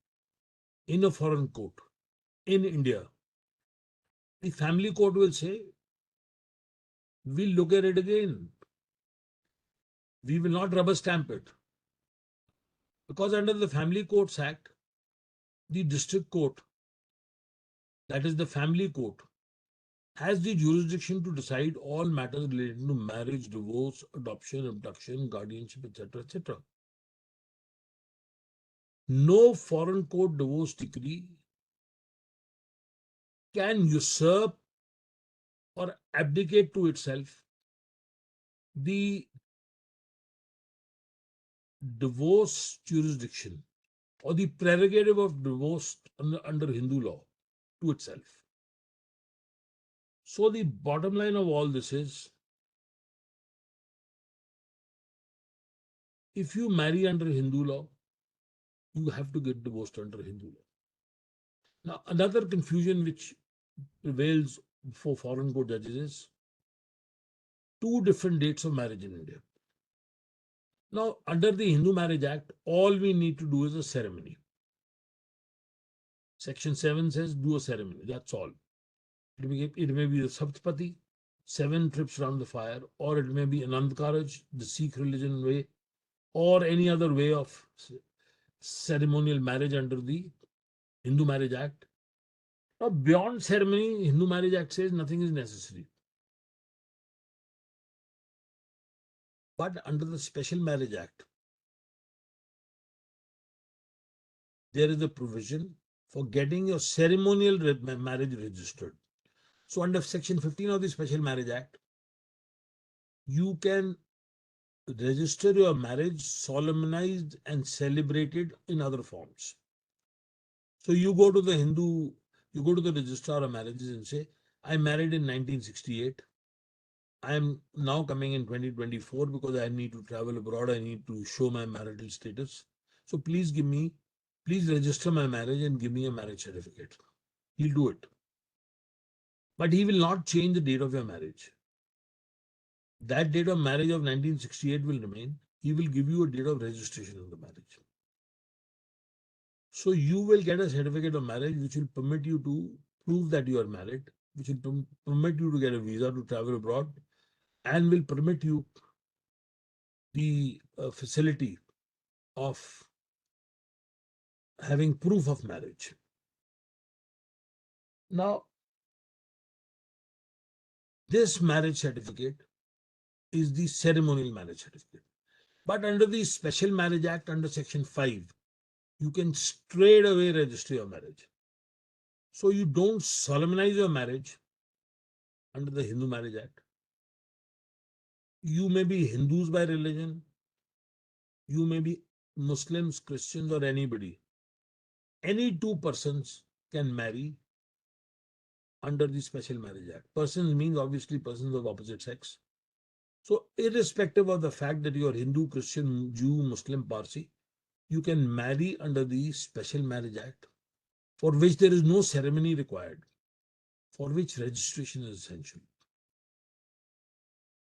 in a foreign court in India, the family court will say, we'll look at it again. We will not rubber stamp it. Because under the Family Courts Act, the district court, that is the family court, has the jurisdiction to decide all matters related to marriage, divorce, adoption, abduction, guardianship, etc., etc. No foreign court divorce decree can usurp or abdicate to itself the divorce jurisdiction or the prerogative of divorce under Hindu law to itself. So the bottom line of all this is, if you marry under Hindu law, you have to get divorced under Hindu law. Now, another confusion which prevails for foreign court judges is two different dates of marriage in India. Now, under the Hindu Marriage Act, all we need to do is a ceremony. Section 7 says do a ceremony, that's all. It may be the Saptapati, 7 trips around the fire, or it may be Anand Karaj, the Sikh religion way, or any other way of ceremonial marriage under the Hindu Marriage Act. Now, beyond ceremony, Hindu Marriage Act says nothing is necessary. But under the Special Marriage Act, there is a provision for getting your ceremonial marriage registered. So under Section 15 of the Special Marriage Act, you can register your marriage solemnized and celebrated in other forms. So you go to the registrar of marriages and say, I married in 1968. I am now coming in 2024 because I need to travel abroad. I need to show my marital status. So please register my marriage and give me a marriage certificate. He'll do it. But he will not change the date of your marriage. That date of marriage of 1968 will remain. He will give you a date of registration of the marriage. So you will get a certificate of marriage which will permit you to prove that you are married, which will permit you to get a visa to travel abroad, and will permit you the facility of having proof of marriage. Now, this marriage certificate is the ceremonial marriage certificate. But under the Special Marriage Act, under Section 5, you can straight away register your marriage. So you don't solemnize your marriage under the Hindu Marriage Act. You may be Hindus by religion, you may be Muslims, Christians, or anybody. Any two persons can marry under the Special Marriage Act. Persons means obviously persons of opposite sex. So irrespective of the fact that you are Hindu, Christian, Jew, Muslim, Parsi, you can marry under the Special Marriage Act, for which there is no ceremony required, for which registration is essential.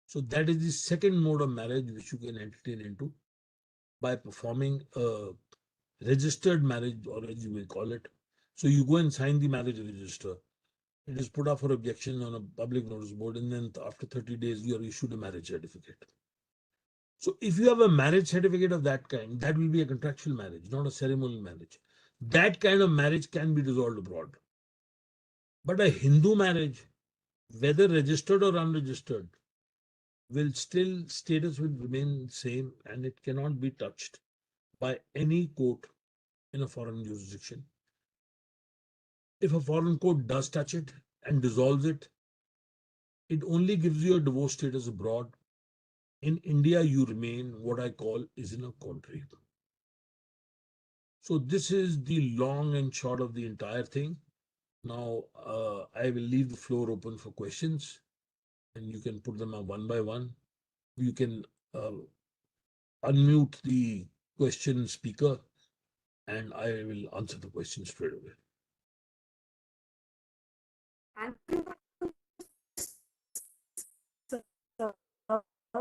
So that is the second mode of marriage which you can entertain into by performing a registered marriage, or as you may call it. So you go and sign the marriage register. It is put up for objection on a public notice board, and then after 30 days, you are issued a marriage certificate. So if you have a marriage certificate of that kind, that will be a contractual marriage, not a ceremonial marriage. That kind of marriage can be dissolved abroad. But a Hindu marriage, whether registered or unregistered, will still, status will remain same, and it cannot be touched by any court in a foreign jurisdiction. If a foreign court does touch it and dissolves it, it only gives you a divorce status abroad. In India, you remain what I call is in a quandary. So this is the long and short of the entire thing. Now, I will leave the floor open for questions, and you can put them up one by one. You can unmute the question speaker, and I will answer the question straight away. And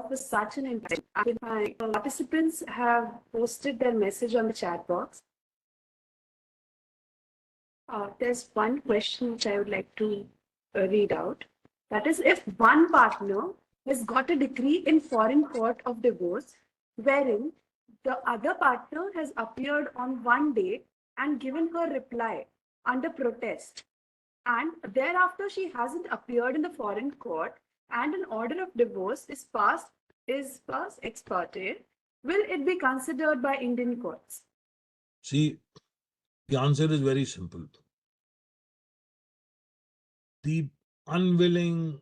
was such an interesting. My participants have posted their message on the chat box. There's one question which I would like to read out. That is, if one partner has got a decree in foreign court of divorce, wherein the other partner has appeared on one day and given her reply under protest, and thereafter she hasn't appeared in the foreign court, and an order of divorce is passed ex parte, will it be considered by Indian courts? See, the answer is very simple. The unwilling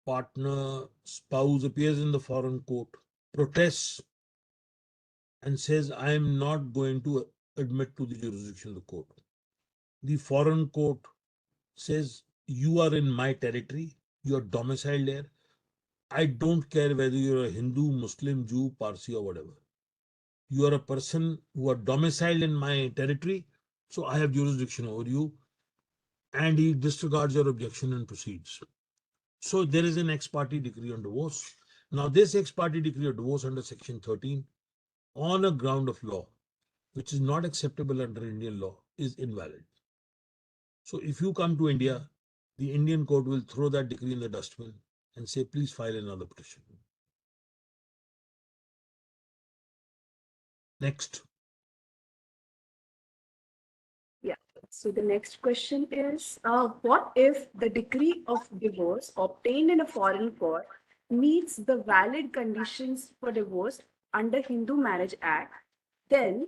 partner, spouse appears in the foreign court, protests, and says, I am not going to admit to the jurisdiction of the court. The foreign court says, you are in my territory, you are domiciled there. I don't care whether you're a Hindu, Muslim, Jew, Parsi, or whatever. You are a person who are domiciled in my territory, so I have jurisdiction over you. And he disregards your objection and proceeds. So there is an ex parte decree on divorce. Now, this ex parte decree of divorce under Section 13, on a ground of law, which is not acceptable under Indian law, is invalid. So if you come to India, the Indian court will throw that decree in the dustbin and say, please file another petition. Next. Yeah. So the next question is, what if the decree of divorce obtained in a foreign court meets the valid conditions for divorce under Hindu Marriage Act? Then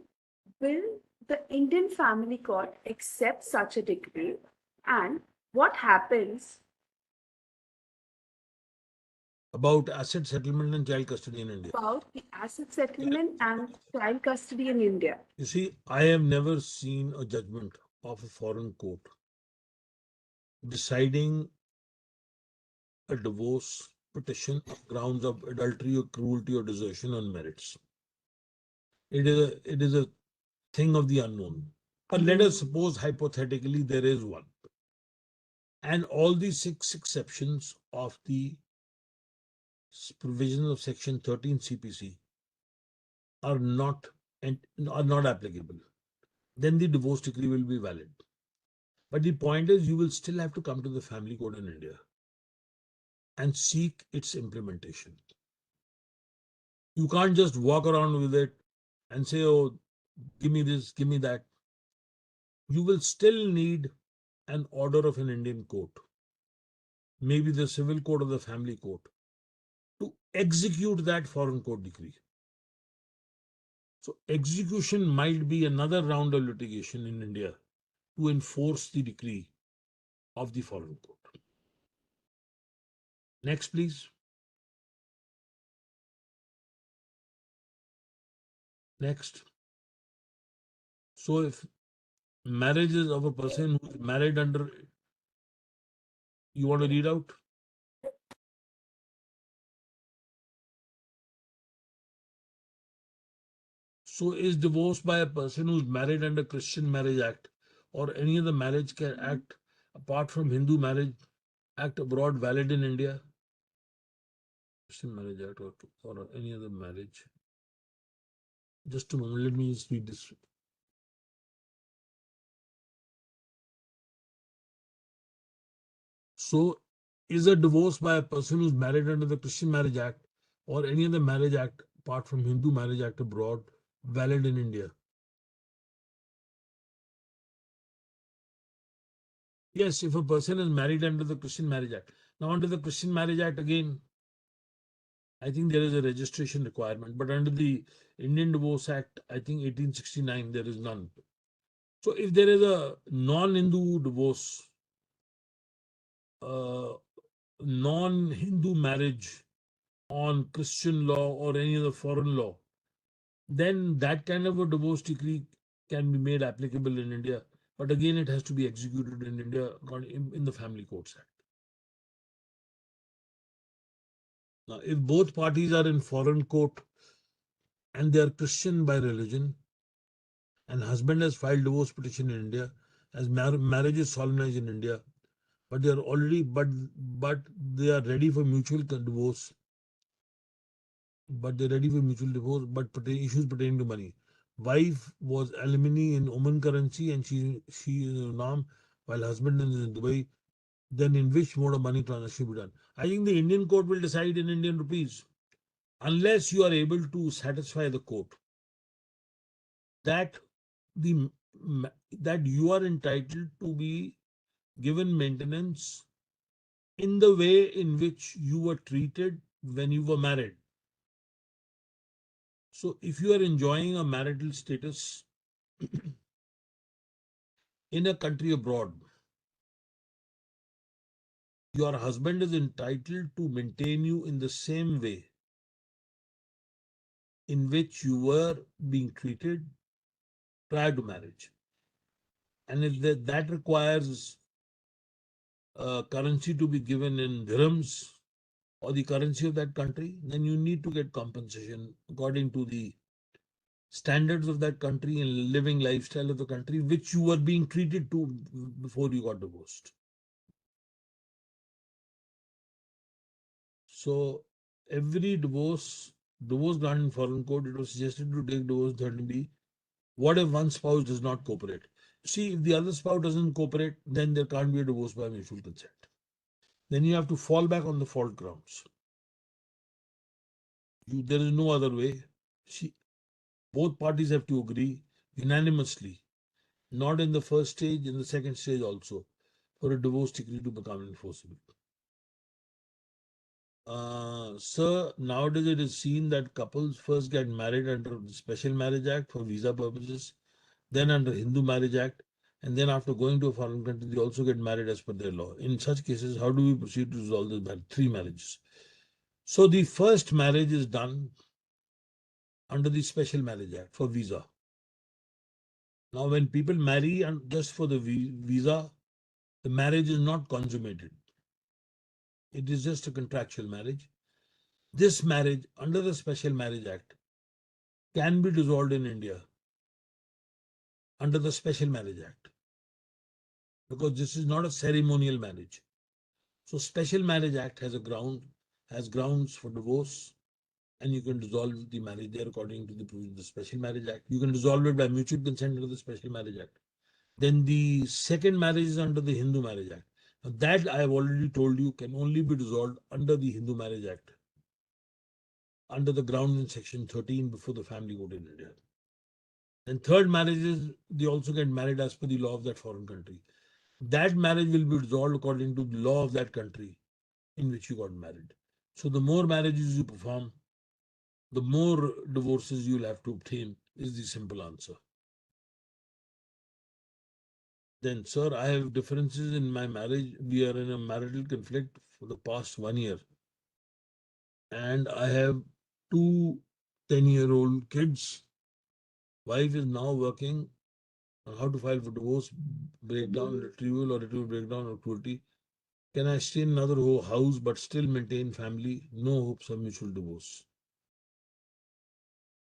will the Indian Family Court accept such a decree? And what happens About asset settlement and child custody in India. about the asset settlement and child custody in India? You see, I have never seen a judgment of a foreign court deciding a divorce petition on grounds of adultery or cruelty or desertion on merits. It is a thing of the unknown. But let us suppose hypothetically there is one. And all the six exceptions of the provisions of section 13 CPC are not applicable. Then the divorce decree will be valid. But the point is, you will still have to come to the family court in India and seek its implementation. You can't just walk around with it and say, oh, give me this, give me that. You will still need an order of an Indian court, maybe the civil court or the family court, to execute that foreign court decree. So execution might be another round of litigation in India to enforce the decree of the foreign court. Next, please. Next. So if marriage is of a person who is married under, you want to read out? So is divorce by a person who is married under Christian Marriage Act or any other marriage act apart from Hindu Marriage Act abroad valid in India? Christian Marriage Act or any other marriage. Just a moment, let me just read this. So is a divorce by a person who is married under the Christian Marriage Act or any other marriage act apart from Hindu Marriage Act abroad valid in India? Yes, if a person is married under the Christian Marriage Act. Now, under the Christian Marriage Act, again, I think there is a registration requirement, but under the Indian Divorce Act, I think 1869, there is none. So, if there is a non-Hindu divorce, uh, non-Hindu marriage on Christian law or any other foreign law, then that kind of a divorce decree can be made applicable in India. But again, it has to be executed in India in the Family Courts Act. Now, if both parties are in foreign court and they are Christian by religion, and husband has filed divorce petition in India, as marriage is solemnized in India, but they are already but they are ready for mutual divorce, but issues pertaining to money. Wife was alimony in Oman currency and she is in Oman while husband is in Dubai. Then in which mode of money transaction be done? I think the Indian court will decide in Indian rupees, unless you are able to satisfy the court that the that you are entitled to be given maintenance in the way in which you were treated when you were married. So if you are enjoying a marital status in a country abroad, your husband is entitled to maintain you in the same way in which you were being treated prior to marriage. And if that requires currency to be given in dirhams or the currency of that country, then you need to get compensation according to the standards of that country and living lifestyle of the country which you were being treated to before you got divorced. So every divorce granted in foreign court, it was suggested to take divorce 30B. What if one spouse does not cooperate? See, if the other spouse doesn't cooperate, then there can't be a divorce by mutual consent. Then you have to fall back on the fault grounds. There is no other way. Both parties have to agree unanimously not in the first stage, in the second stage also, for a divorce decree to become enforceable. Sir, nowadays it is seen that couples first get married under the Special Marriage Act for visa purposes, then under Hindu Marriage Act, and then after going to a foreign country, they also get married as per their law. In such cases, how do we proceed to resolve the three marriages? So the first marriage is done under the Special Marriage Act for visa. Now, when people marry and just for the visa, the marriage is not consummated. It is just a contractual marriage. This marriage under the Special Marriage Act can be dissolved in India under the Special Marriage Act because this is not a ceremonial marriage. So Special Marriage Act has grounds for divorce, and you can dissolve the marriage there according to the provisions of the Special Marriage Act. You can dissolve it by mutual consent under the Special Marriage Act. Then the second marriage is under the Hindu Marriage Act. Now that I have already told you can only be dissolved under the Hindu Marriage Act, under the grounds in Section 13 before the family code in India. Then third marriage is they also get married as per the law of that foreign country. That marriage will be dissolved according to the law of that country in which you got married. So the more marriages you perform, the more divorces you'll have to obtain, is the simple answer. Then, sir, I have differences in my marriage. We are in a marital conflict for the past 1 year. And I have two 10-year-old kids. Wife is now working on how to file for divorce, breakdown, retrieval, or retrieval breakdown, or cruelty. Can I stay in another house but still maintain family? No hopes of mutual divorce.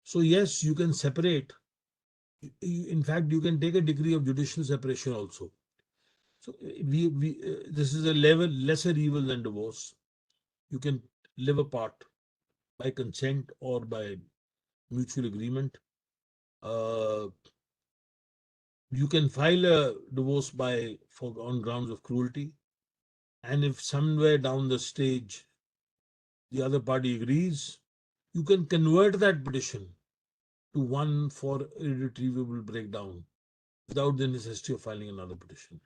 So, yes, you can separate. In fact, you can take a degree of judicial separation also. So, this is a level lesser evil than divorce. You can live apart by consent or by mutual agreement. Uh, you can file a divorce on grounds of cruelty, and if somewhere down the stage the other party agrees, you can convert that petition to one for irretrievable breakdown without the necessity of filing another petition.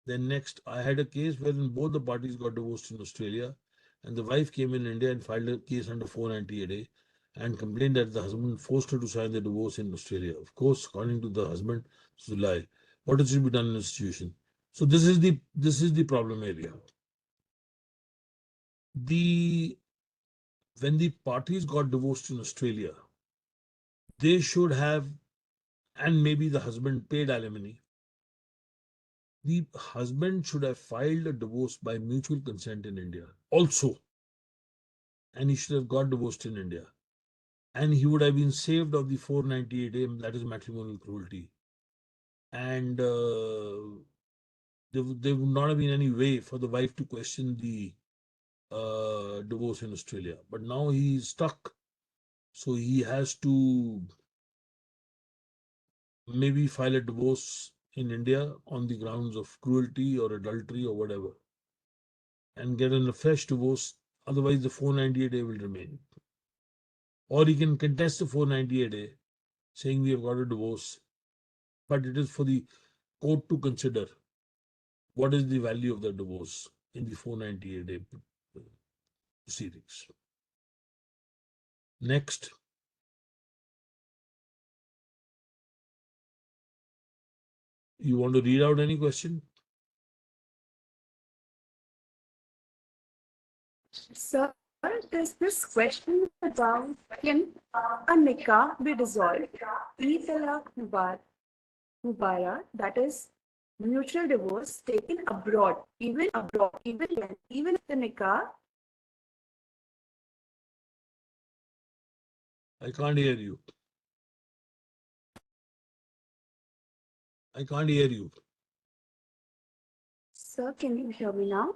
Then next, I had a case wherein both the parties got divorced in Australia, and the wife came in India and filed a case under 498A and complained that the husband forced her to sign the divorce in Australia. Of course, according to the husband, it's a lie. What is to be done in this situation? So this is the problem area. The When the parties got divorced in Australia, they should have, and maybe the husband paid alimony. The husband should have filed a divorce by mutual consent in India also, and he should have got divorced in India. And he would have been saved of the 498A, that is matrimonial cruelty. And there would not have been any way for the wife to question the divorce in Australia. But now he is stuck. So he has to maybe file a divorce in India on the grounds of cruelty or adultery or whatever and get a fresh divorce. Otherwise, the 498A will remain. Or he can contest the 498A saying we have got a divorce, but it is for the court to consider what is the value of the divorce in the 498A proceedings. Next. You want to read out any question? Sir, there's this question about can a nikah be dissolved? E-talaq mubarak, that is mutual divorce taken abroad, even if the nikah. I can't hear you. I can't hear you. Sir, can you hear me now?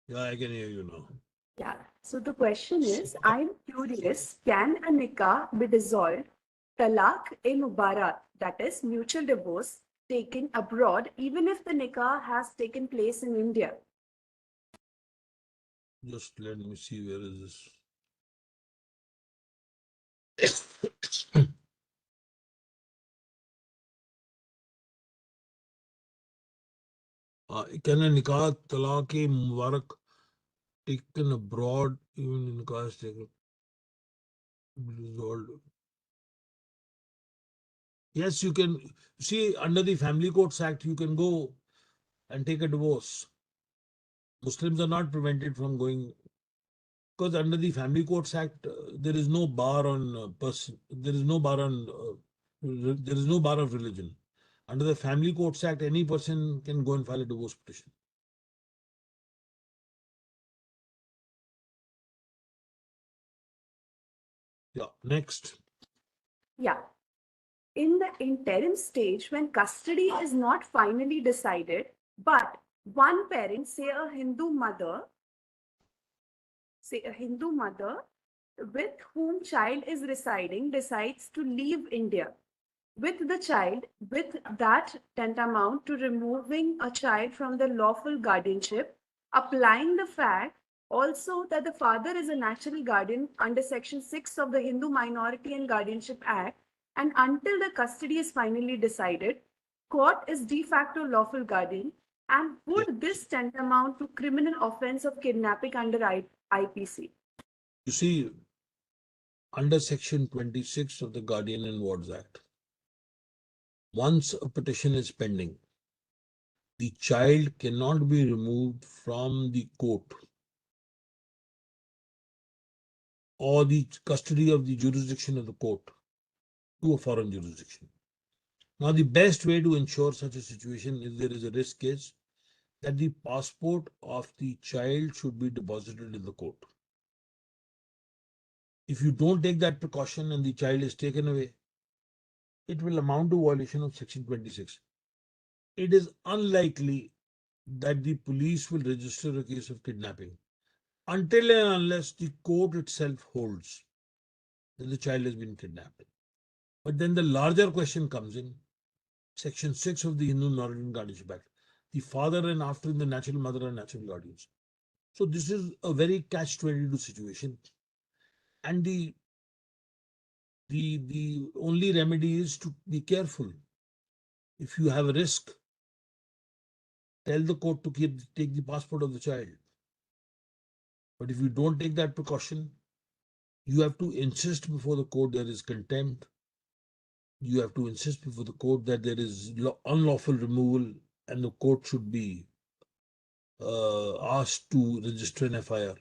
Yeah, I can hear you now. Yeah. So the question is, I'm curious, can a nikah be dissolved? Talaq-e-mubarak, that is mutual divorce taken abroad, even if the nikah has taken place in India. Just let me see, where is this? Can a nikah talaq mubarak taken abroad even in nikah is taken resolved? Yes, you can. See, under the Family Courts Act, you can go and take a divorce. Muslims are not prevented from going because under the Family Courts Act, there is no bar on person. There is no bar on. There is no bar of religion. Under the Family Courts Act, any person can go and file a divorce petition. Yeah. Next. Yeah. In the interim stage, when custody is not finally decided, but one parent, say a Hindu mother with whom child is residing, decides to leave India with the child, with that tantamount to removing a child from the lawful guardianship, applying the fact also that the father is a natural guardian under Section 6 of the Hindu Minority and Guardianship Act, and until the custody is finally decided, court is de facto lawful guardian. And Yeah. would this tantamount to criminal offense of kidnapping under IPC? You see, under Section 26 of the Guardian and Wards Act, once a petition is pending, the child cannot be removed from the court or the custody of the jurisdiction of the court to a foreign jurisdiction. Now, the best way to ensure such a situation, if there is a risk, is that the passport of the child should be deposited in the court. If you don't take that precaution and the child is taken away, it will amount to violation of Section 26. It is unlikely that the police will register a case of kidnapping until and unless the court itself holds that the child has been kidnapped. But then the larger question comes in Section 6 of the Hindu Minority and Guardianship Act. The father and after the natural mother are natural guardians. So this is a very catch-22 situation. And the only remedy is to be careful. If you have a risk, tell the court to take the passport of the child. But if you don't take that precaution, you have to insist before the court there is contempt. You have to insist before the court that there is unlawful removal and the court should be asked to register an FIR.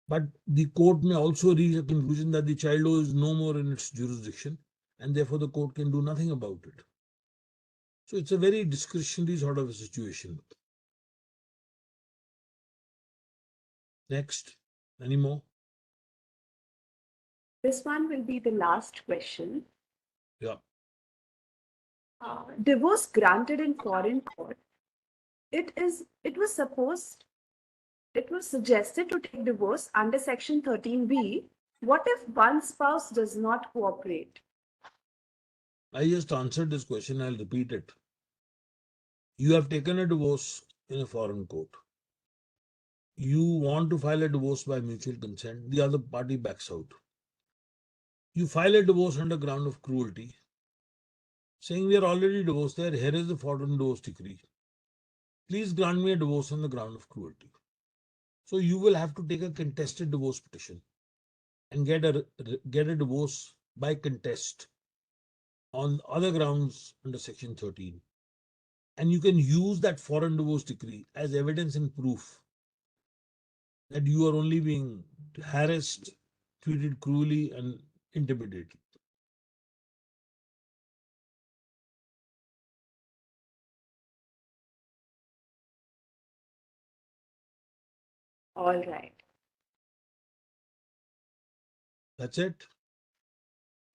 But the court may also reach a conclusion that the child is no more in its jurisdiction and therefore the court can do nothing about it. So it's a very discretionary sort of a situation. Next, any more? This one will be the last question. Yeah. Divorce granted in foreign court. It was suggested to take divorce under Section 13B. What if one spouse does not cooperate? I just answered this question. I'll repeat it. You have taken a divorce in a foreign court. You want to file a divorce by mutual consent. The other party backs out. You file a divorce under ground of cruelty, saying we are already divorced there. Here is the foreign divorce decree. Please grant me a divorce on the ground of cruelty. So you will have to take a contested divorce petition and get a divorce by contest on other grounds under Section 13. And you can use that foreign divorce decree as evidence and proof that you are only being harassed, treated cruelly, and intimidated. All right. That's it.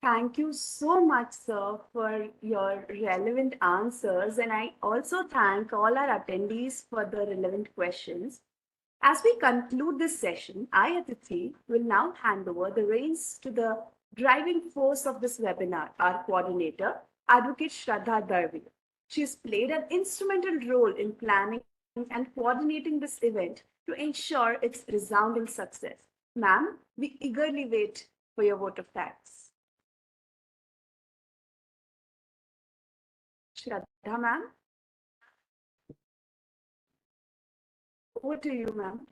Thank you so much, sir, for your relevant answers. And I also thank all our attendees for the relevant questions. As we conclude this session, I, Aditi, will now hand over the reins to the driving force of this webinar, our coordinator, Advocate Shraddha Darvi. She has played an instrumental role in planning and coordinating this event to ensure its resounding success. Ma'am, we eagerly wait for your vote of thanks. Shraddha, ma'am. Over to you, ma'am.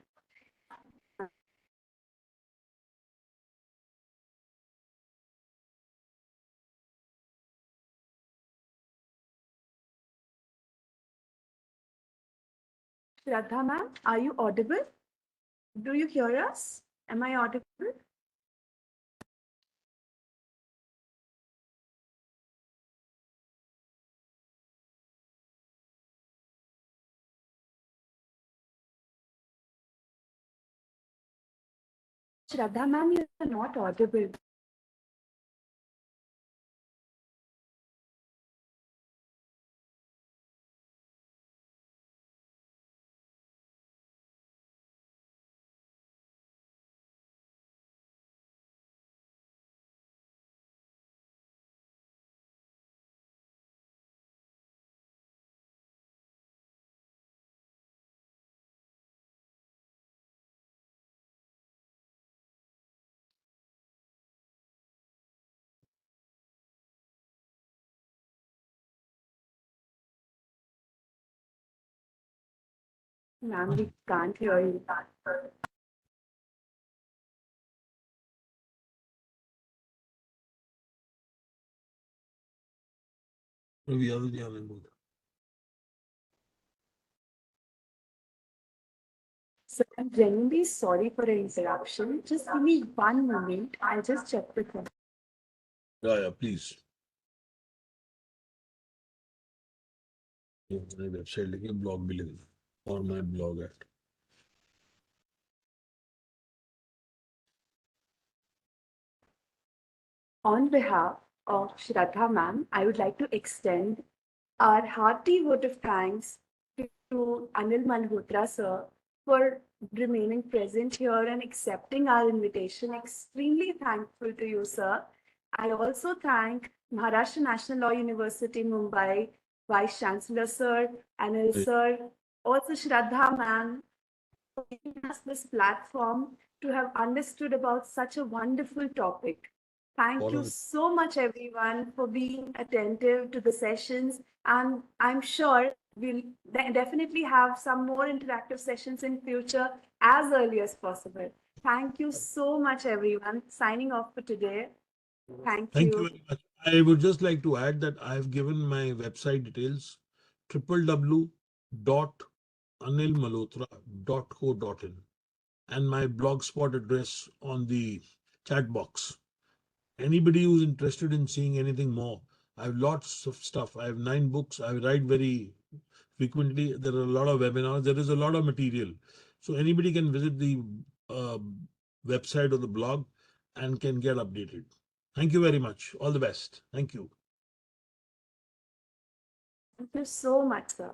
Shraddha ma'am, are you audible? Do you hear us? Am I audible? Shraddha ma'am, you are not audible. Ma'am, we can't hear you. We are the Anand both. So I'm genuinely sorry for the interruption. Just give me 1 moment. I'll just check with him. Yeah, please. My website like blog billing or my blog at. On behalf of Shraddha ma'am, I would like to extend our hearty vote of thanks to Anil Malhotra sir for remaining present here and accepting our invitation. Extremely thankful to you, sir. I also thank Maharashtra National Law University, Mumbai, Vice Chancellor sir, Anil sir, also Shraddha ma'am, for giving us this platform to have understood about such a wonderful topic. Thank you so much, everyone, for being attentive to the sessions. And I'm sure we'll definitely have some more interactive sessions in future as early as possible. Thank you so much, everyone. Signing off for today. Thank Thank you you. very much. I would just like to add that I've given my website details www.anilmalhotra.co.in and my blogspot address on the chat box. Anybody who's interested in seeing anything more, I have lots of stuff. I have 9 books. I write very frequently. There are a lot of webinars. There is a lot of material. So anybody can visit the uh, website or the blog and can get updated. Thank you very much. All the best. Thank you. Thank you so much, sir.